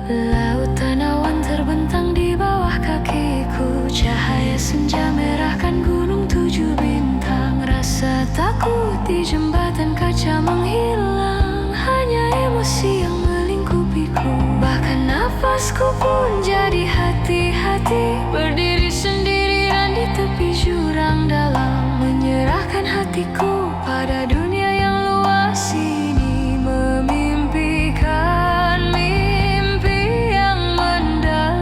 Speaker 1: Lautan awan terbentang di bawah kakiku, cahaya senja merahkan gunung 7 bintang. Rasa takut di jembatan kaca menghilang, hanya emosi yang melingkupiku. Bahkan nafasku pun jadi hati-hati, berdiri sendirian di tepi jurang dalam, menyerahkan hatiku pada dunia yang luas ini, memimpikan mimpi yang mendalam.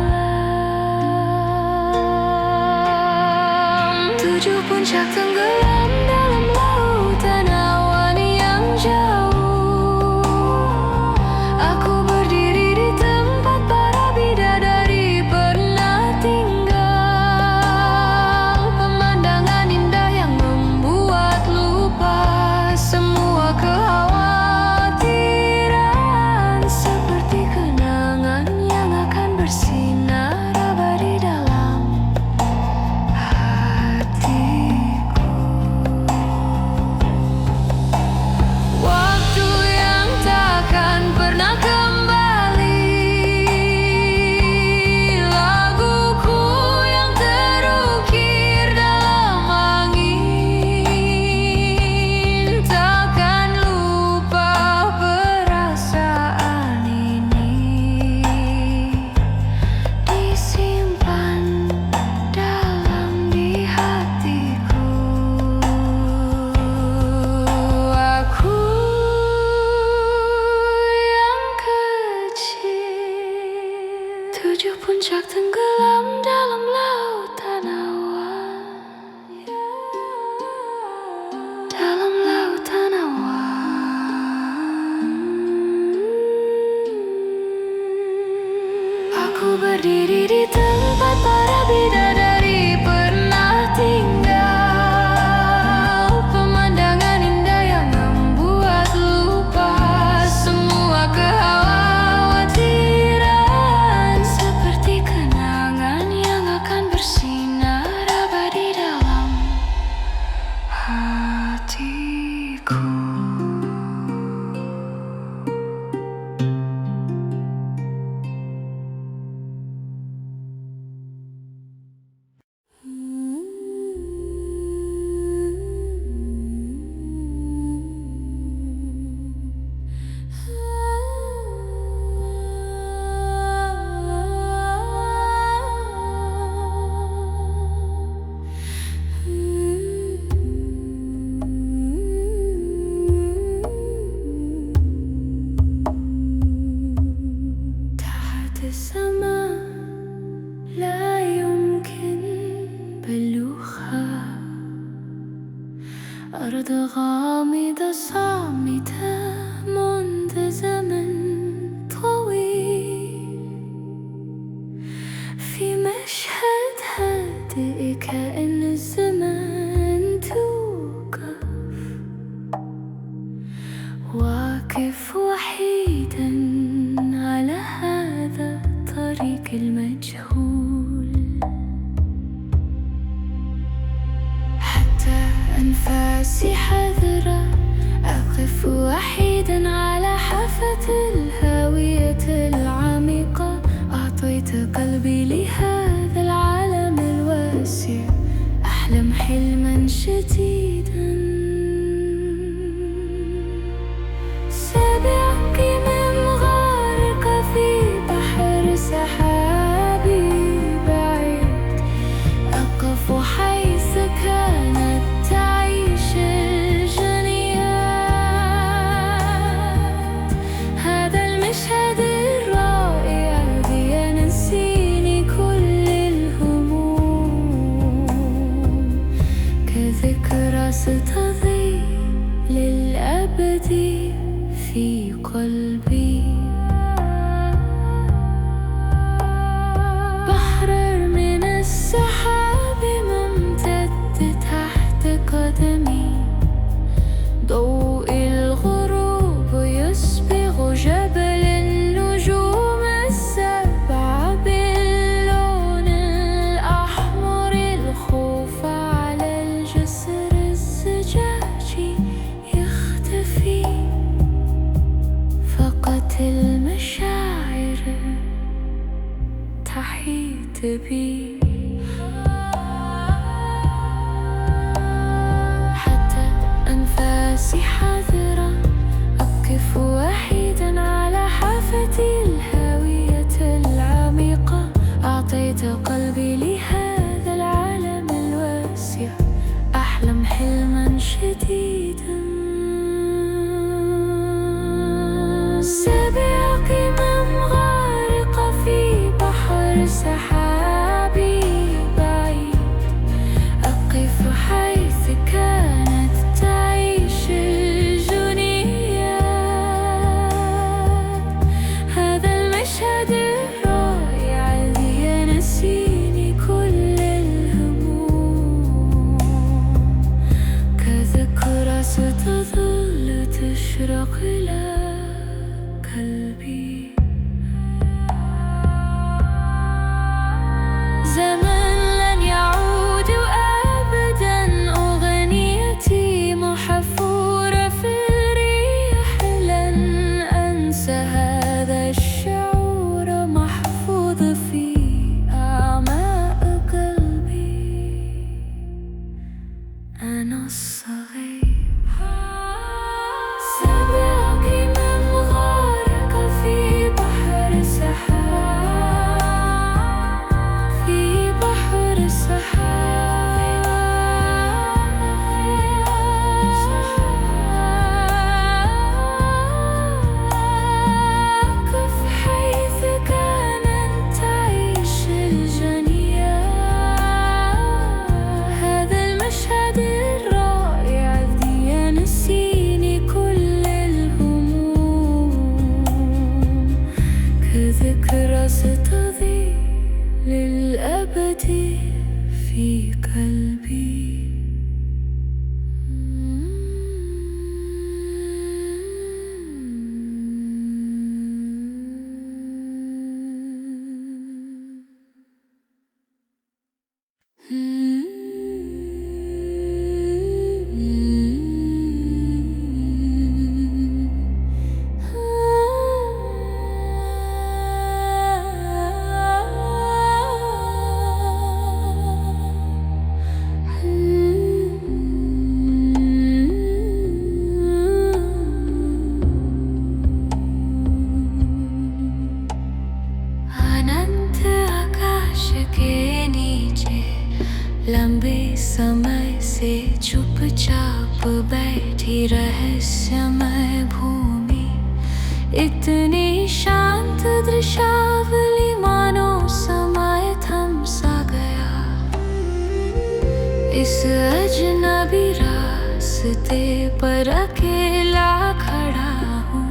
Speaker 1: 7 puncak tenggelam dalam lautan awan yang jauh. Aku berdiri di tempat para bidadari pernah tinggal. أرض غامضة صامتة منذ زمن طويل، في مشهد هادئ كأن الزمان توقف، واقف وحيدا على هذا الطريق المجهول، حتى أنفاسي حذرة أقف وحيدا على حافة الهاوية العميقة. أعطيت قلبي لهذا العالم الواسع، أحلم حلما شديدا. سأبقي من غارقة في بحر سحابي بعيد، أقف حيث كانت تعيش الجنيات. هذا المشهد الرائع ينسيني كل الهموم، كذكرى ستضيء للأبد في قلبي. بحر من السحاب ممتد تحت قدمي، ضوء الغروب يصبغ جبل النجوم السبع باللون الأحمر. الخوف على الجسر الزجاجي يختفي، فقط المشاعر تحيط بي. حتى أنفاسي حذرة أقف وحيدا على حافة الهاوية العميقة. أعطيت قلبي لهذا العالم الواسع، أحلم حلما شديدا. سأبقي من غارقة في بحر سحابي بعيد، أقف حيث كانت تعيش الجنيات. هذا المشهد الرائع ينسيني كل الهموم، كذكرى ستظل تشرق إلى قلبي. زمن لن يعود أبدا، أغنيتي محفورة في الريح. لن أنسى هذا الشعور محفوظ في أعماق قلبي. أنا الصغير سأبقي من غارقة في بحر سحاب، في بحر سحاب. أقف حيث كانت تعيش الجنيات. هذا المشهد الرائع ينسيني كل الهموم، كذكرى ستضيء للأبد في قلبي. लंबे समय से चुपचाप बैठी रहस्यमय भूमि, इतनी शांत दृश्यावली मानो समय थम सा गया। इस अजनबी रास रास्ते पर अकेला खड़ा हूँ।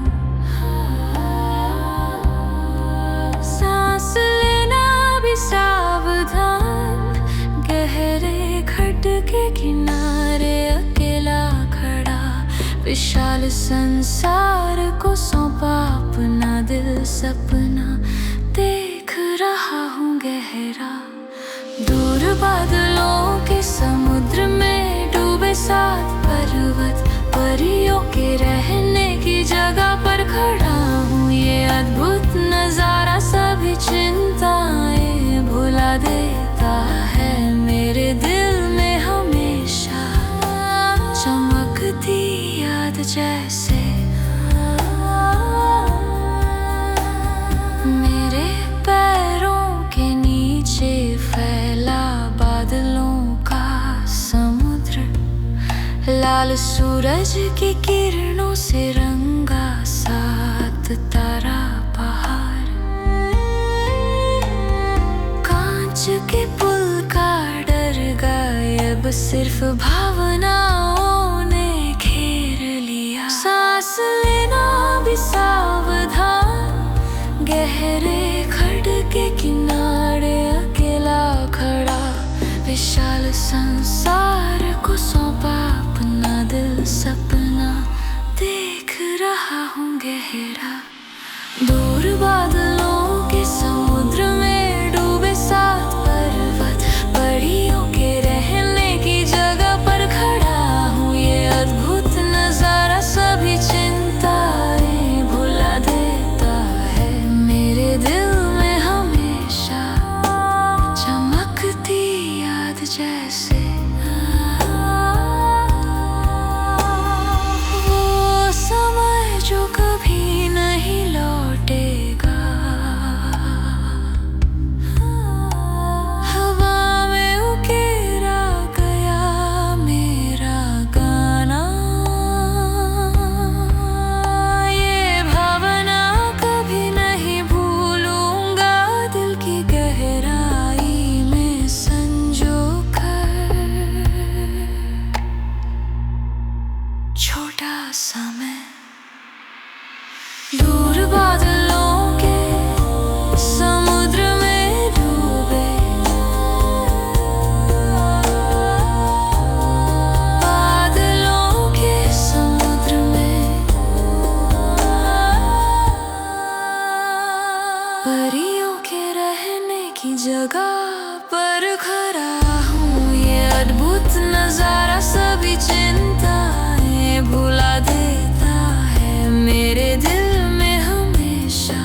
Speaker 1: सांस लेना भी सावधान, गहरे खड्ड के किनारे अकेला खड़ा। विशाल संसार को सौंपा अपना दिल सपना, देख रहा हूँ गहरा। दूर बादलों के समुद्र में डूबे 7 पर्वत, परियों के रहने की जगह पर खड़ा हूँ। ये अद्भुत नजारा सभी चिंताएं भुला देता है। मेरे दिल में हमेशा चमकती याद जैसे मेरे पैरों के नीचे फैला बादलों का समुद्र। लाल सूरज की किरणों से रंगा 7 तारा पहाड़। कांच के पुल का डर गायब, सिर्फ भावनाओं ने घेर लिया। सांस लेना भी सावधान, गहरे खड्ड के किनारे अकेला खड़ा। विशाल संसार को सौंपा अपना दिल सपना, देख रहा हूँ गहरा। दूर बादलों के समुद्र में डूबे 7 पर्वत, परियों के रहने की जगह पर खड़ा हूँ। ये अद्भुत नजारा सभी चिंताएं भुला देता है। मेरे दिल में हमेशा चमकती याद जैसे वो समय जो कभी नहीं लौटेगा। हवा में उकेरा गया मेरा गाना, ये भावना कभी नहीं भूलूंगा। दिल की गहराई में संजो कर छोटा सा मैं। दूर बादलों के समुद्र में डूबे बादलों के समुद्र में, परियों के रहने की जगह पर खड़ा हूँ। ये अद्भुत नजारा सभी चिंताएं भुला देता है। मेरे दिल में हमेशा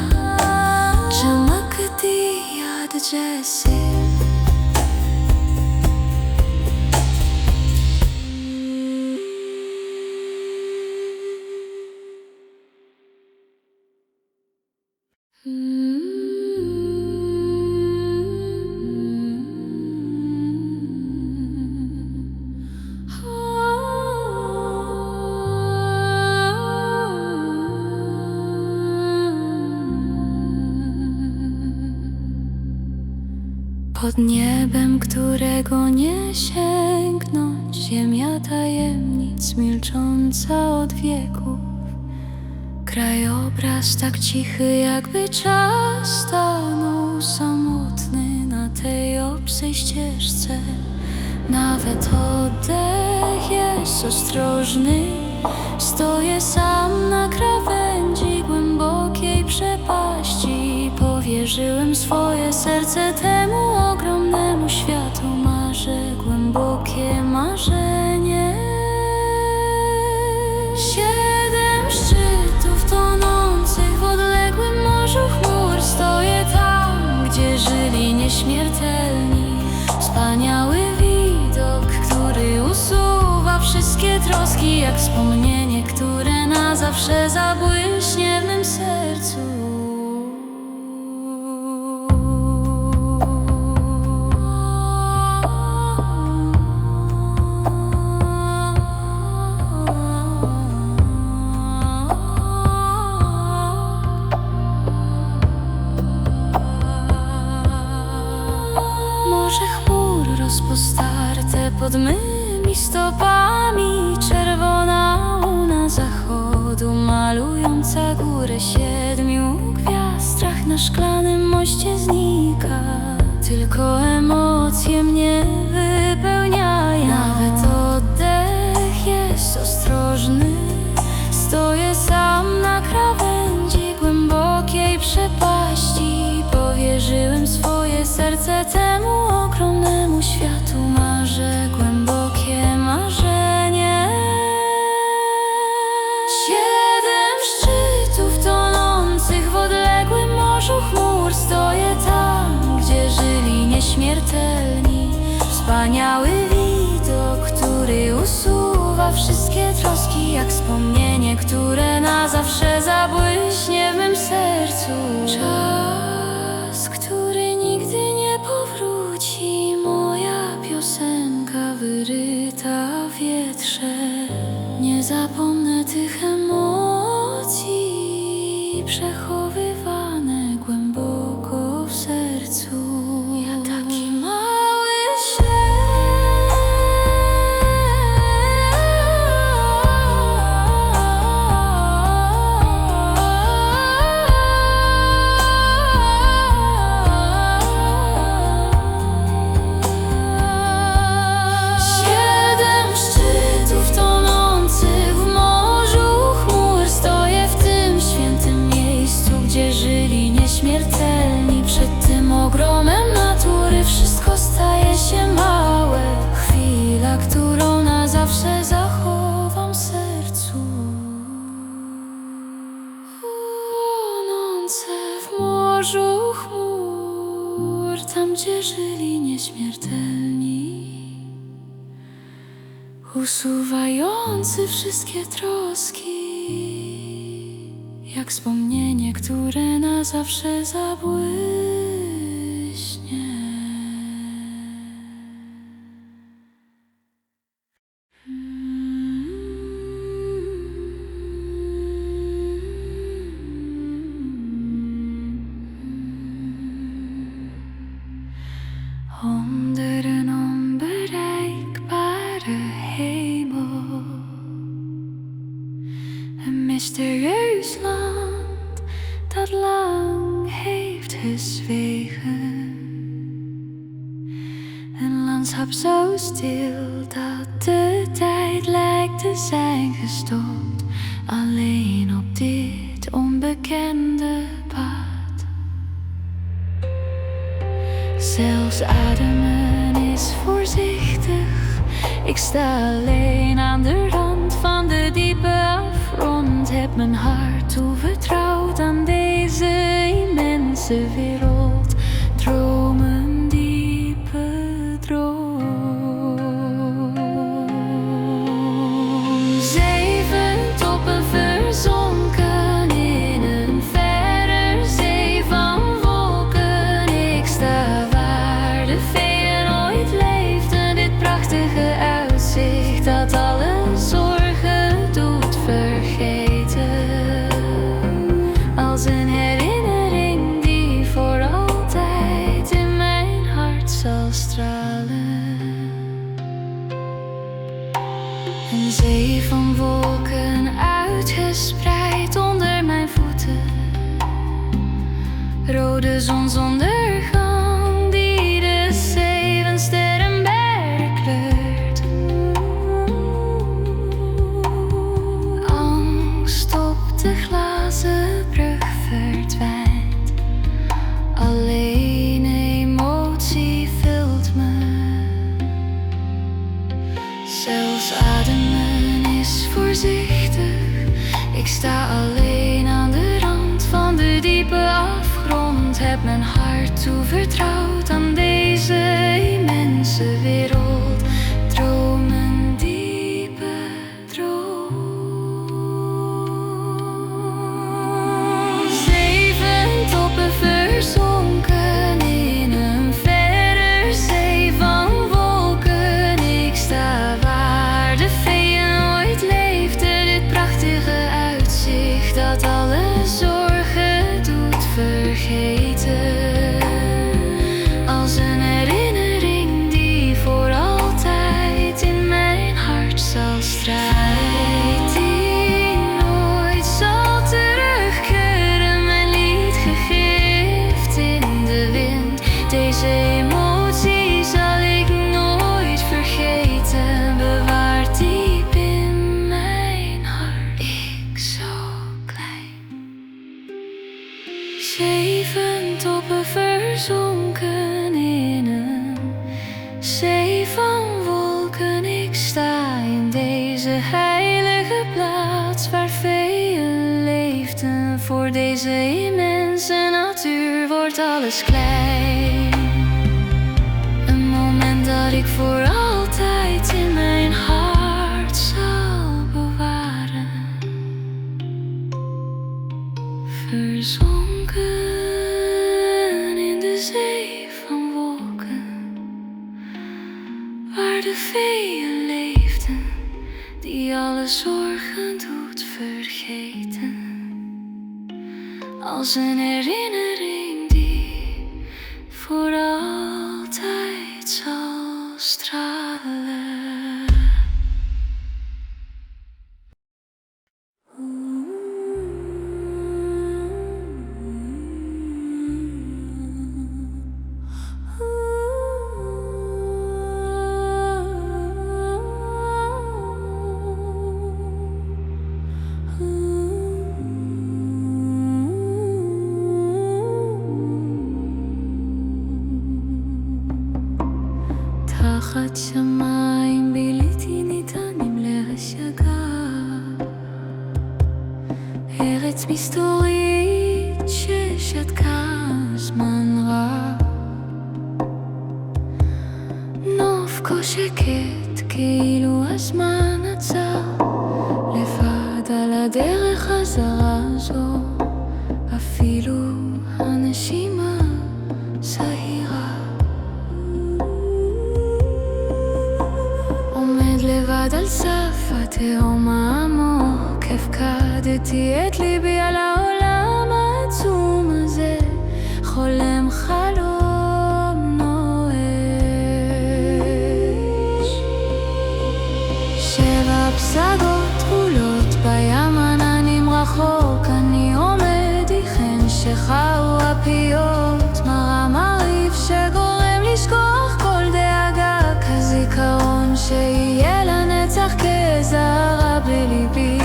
Speaker 1: चमकती याद जैसे pod niebem, którego nie sięgnąć. Ziemia tajemnic milcząca od wieków. Krajobraz tak cichy, jakby czas stanął samotny na tej obcej ścieżce. Nawet oddech jest ostrożny. Stoję sam na krawędzi głębokiej przepaści. Powierzyłem swoje serce temu ogromnemu światu. Marzę głębokie marzenie. 7 szczytów tonących w odległym morzu chmur. Stoję tam, gdzie żyli nieśmiertelni. Wspaniały widok, który usuwa wszystkie troski, jak wspomnienie, które na zawsze zabłyśnie w mym sercu. Morze chmur rozpostarte pod mymi stopami, czerwone na szklanym moście znika. Tylko emocje mnie wypełniają. Nawet oddech jest ostrożny. Stoję sam na krawędzi głębokiej przepaści. Powierzyłem swoje serce temu ogromnemu światu. Marzę głębokie marzenie. 7 szczytów tonących w odległym morzu chmur. Stoję tam, gdzie żyli nieśmiertelni. Wspaniały widok, który usuwa wszystkie troski, jak wspomnienie, które na zawsze zabłyśnie w mym sercu. Czas, który nigdy nie powróci. Moja piosenka wyryta w wietrze. Nie zapomnę tych emocji, przechowywane głęboko w sercu. Ja taki mały śmiertelni. Przed tym ogromem natury wszystko staje się małe. Chwila, którą na zawsze zachowam w sercu. Płonące w morzu chmur, tam gdzie żyli nieśmiertelni. Usuwający wszystkie troski, jak wspomnienie, które na zawsze zabłyśnie. Onder een onbereikbare hemel, een mysterieus land dat lang heeft gezwegen. Een landschap zo stil dat de tijd lijkt te zijn gestopt. Alleen op dit onbekende pad. Zelfs ademen is voorzichtig. Ik sta alleen aan de rand van de diepe afgrond. Heb mijn hart toevertrouwd aan deze immense wereld. Droom een diepe droom. 7 toppen verzonken in een verre zee van wolken. Ik sta waar de veeën ooit leefden. Dit prachtige uitzicht dat alle zorgen doet vergeten. Als een herinnering die voor altijd in mijn hart zal stralen. Een zee van wolken uitgespreid onder mijn voeten. Rode zonsondergang die de 7 sterrenberg kleurt. Angst op de glazen brug verdwijnt. Alleen emotie vult me. Zelfs ademen is voorzichtig. Ik sta alleen aan de rand van de diepe afgrond. Heb mijn hart deze heilige plaats waar velen leefden. Voor deze immense natuur wordt alles klein. Een moment dat ik voor altijd in mijn hart zal bewaren. Verzonken in de zee van wolken, waar de veeën leefden, die alle zorgen doet vergeten. Als een herinnering die voor altijd zal stralen. תחת שמיים בלתי ניתנים להשגה, ארץ מסתורית ששתקה זמן רב, נוף כה שקט כאילו הזמן עצר, לבד על הדרך הזרה זו, אפילו הנשימה זהירה. לבד על סף התהום העמוק, הפקדתי את ליבי על העולם העצום הזה, חולם חלום נואש. 7 פסגות טבולות בים עננים רחוק, אני עומד איכן שחרו הפיות, מראה מרהיב שגורם לשכוח כל דאגה, כזיכרון שיהיה לנצח כזרע בליבי.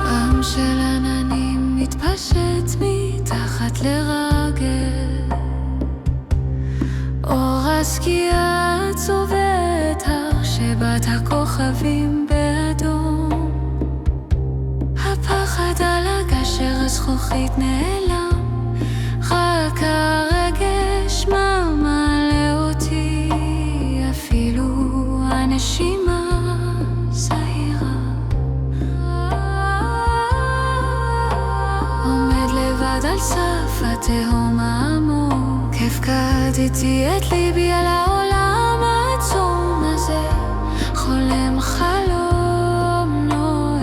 Speaker 1: עם של עננים מתפשט מתחת לרגל, אור הסקייה צובט הר שבת הכוכבים באדום, הפחד על הגשר הזכוכית נעלם, רק הרגש ממלא אותי, אפילו הנשימה זהירה. עומד לבד על סף התהום העמוק, הפקדתי את ליבי על העולם העצום הזה, חולם חלום נואש.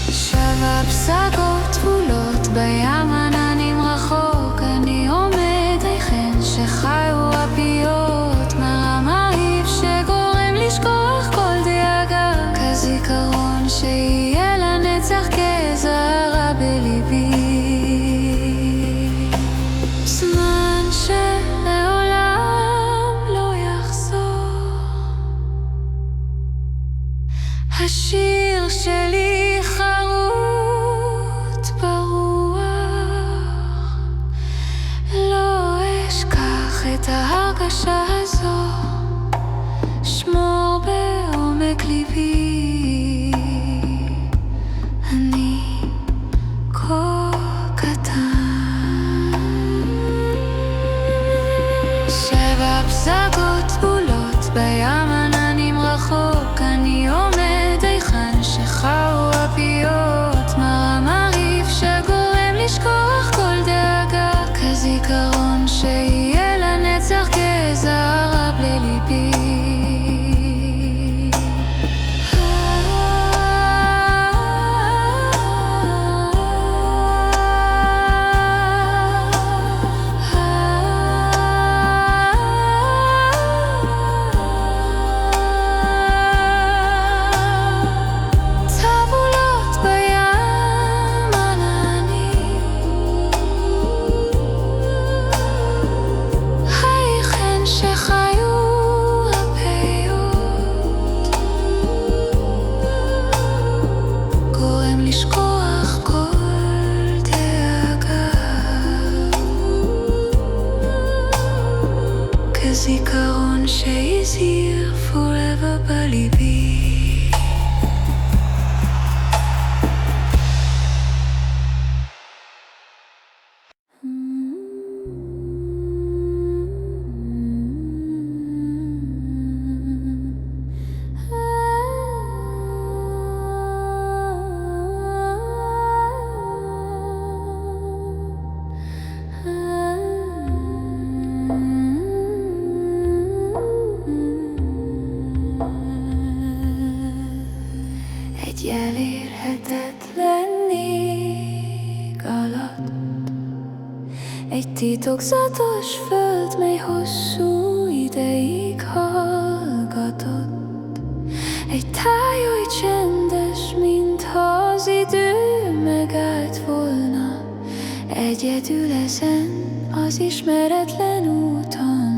Speaker 1: 7 פסגות טבולות בים עננים רחוק, אני עומד איכן שחיו הפיות, מראה מרהיב שגורם לשכוח כל דאגה, כזיכרון שיהיה לנצח כזרע בליבי. זמן שלעולם לא יחזור, השיר שלי חרוט ברוח, לא אשכח את ההרגשה הזו, שמור בעומק ליבי, אני כה קטן. 7 פסגות טבולות בים עננים רחוק, אני עומד איכן שחרו הפיות, מראה מרהיב שגורם לשכוח כל דאגה, כזיכרון שיהיה לנצח כזרע בליבי. הזיכרון שהזהיר forever בליבי. Egy elérhetetlen ég alatt, egy titokzatos föld, mely hosszú ideig hallgatott. Egy táj oly csendes, mintha az idő megállt volna, egyedül ezen az ismeretlen úton.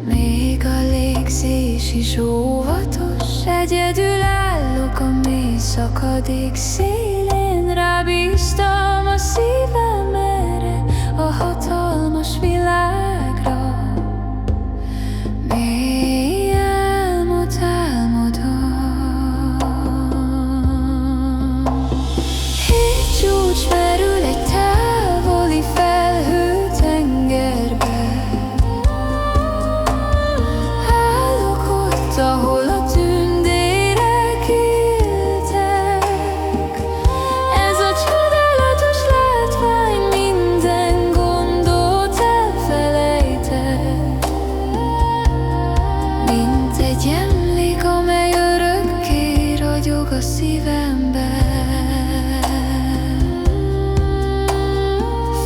Speaker 1: Még a légzés is óvatos, egyedül állok a mély szakadék szélén. Rábíztam a szívem erre a hatalmas világra. Mély álmot álmodom. Hegycsúcs merül egy távoli felhőtengerbe. Ahol a tündérek éltek. Ez a csodálatos látvány minden gondot elfelejtett. Mint egy emlék, amely örökké ragyog a szívemben.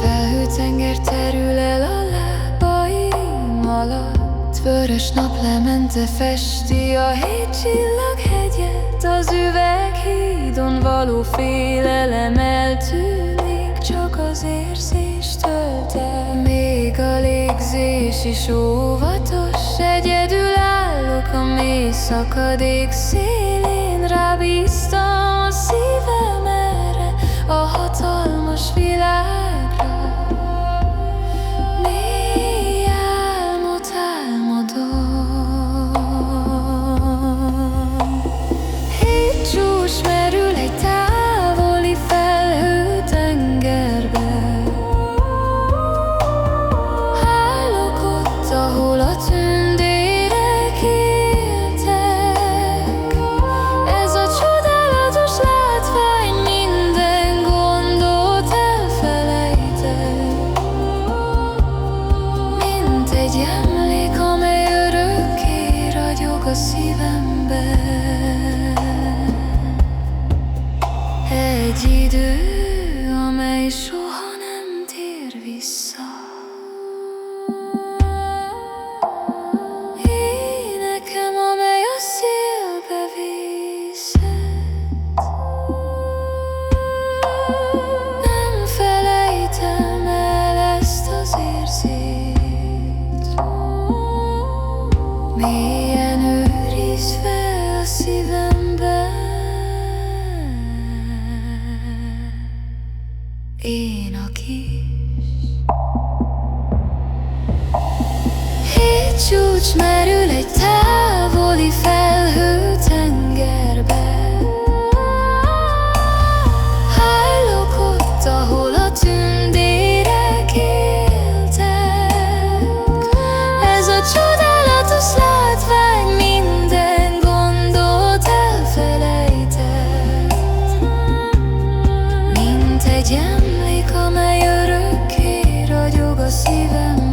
Speaker 1: Felhőtenger terül el a lábaim alatt. Vörös naplemente festi a 7 csillaghegyet. Az üveghídon való félelem eltűnik, csak az érzés tölt el. Még a légzés is óvatos, egyedül állok a mély szakadék szélén. Rábíztam a szívem erre a hatalmas világra. Merül egy távoli felhőtengerbe. Állok ott, ahol a tündérek éltek. Ez a csodálatos látvány minden gondot elfelejtett. Mint egy emlék, amely örökké ragyog a szívemben. Egy idő, amely soha nem tér vissza. Énekem, amely a szélbe vészett. Nem felejtem el ezt az érzést. Mélyen őrizve a szívemben. Én a kis hegycsúcs merül egy távoli felhőtengerbe. Állok ott, ahol a tündérek éltek. Ez a csodálatos látvány minden gondot elfelejtett. Mint egy emlék, amely örökké ragyog a szívemben.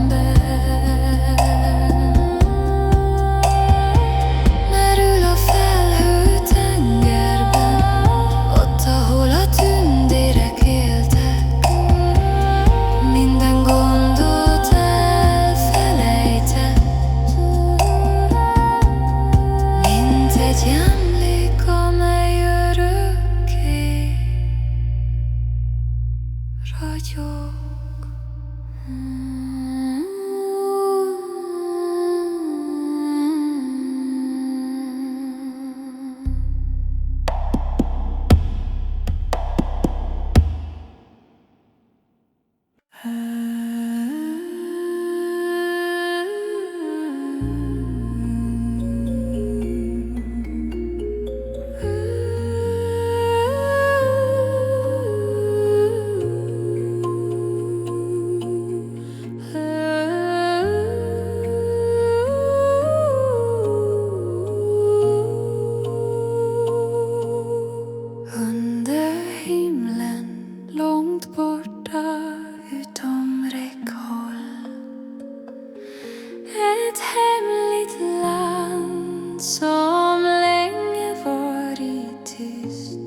Speaker 1: Ett hemligt land som länge varit tyst.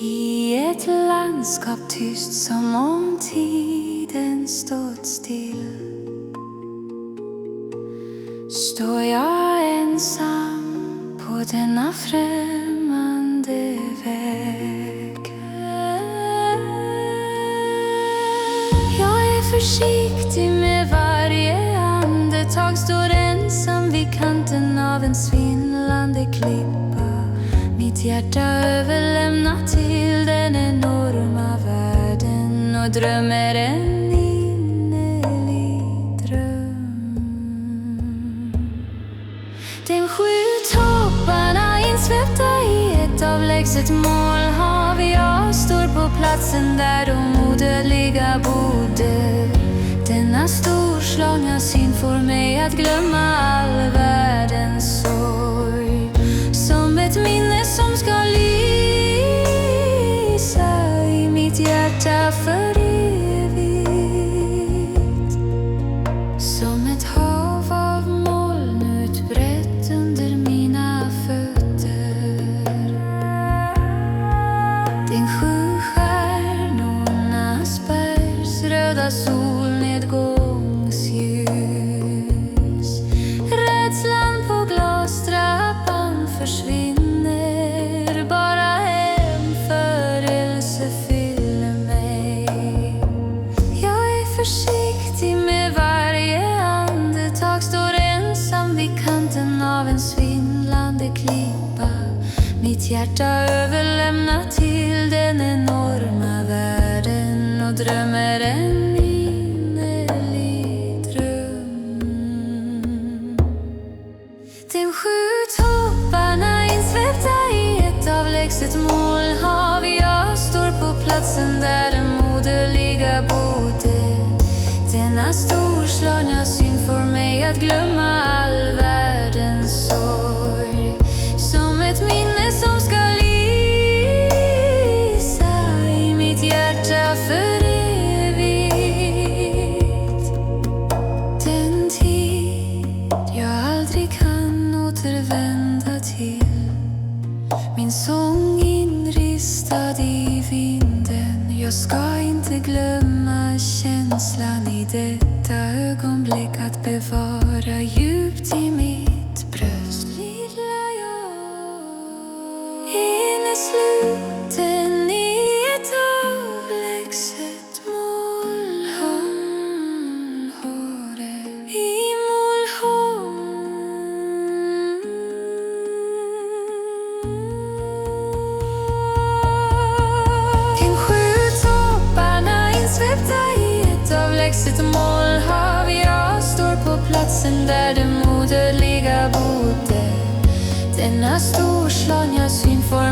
Speaker 1: I ett landskap tyst som om tiden stått still. Står jag ensam på denna främmande väg. Jag är försiktig med varje andetag. Står ensam vid kanten av en svindlande klippa. Mitt hjärta överlämnat till den enorma världen och drömmer en innerlig dröm. De 7 topparna insvepta i ett avlägset målhav. Jag står på platsen där de odödliga bodde. Denna storslagna syn får mig att glömma all världens sorg. Som ett minne som ska lysa i mitt hjärta för evigt. Som ett hav av moln utbrett under mina fötter. Den 7 stjärnornas bergs röda solnedgångsljus. Rädslan på glastrappan försvinner. Bara en förelse fyller mig. Jag är försiktig med varje andetag. Står ensam vid kanten av en svindlande klippa. Mitt hjärta överlämnat till den enorma världen och drömmer en innerlig dröm. De 7 topparna insvepta i ett avlägset målhav. Jag står på platsen där den odödliga bodde. Denna storslagna syn får mig att glömma all världens sorg. Som ett minne som ska lysa i mitt hjärta för evigt. Den tid jag aldrig kan återvända till. Min sång inristad i vinden. Jag ska inte glömma känslan i detta ögonblick. Att bevara djupt i mitt bröst. Lilla jag innesluten i ett avlägset målhav. I målhav. De 7 topparna insvepta i ett avlägset målhav. Jag står på platsen där de odödliga bodde. Denna storslagna syn får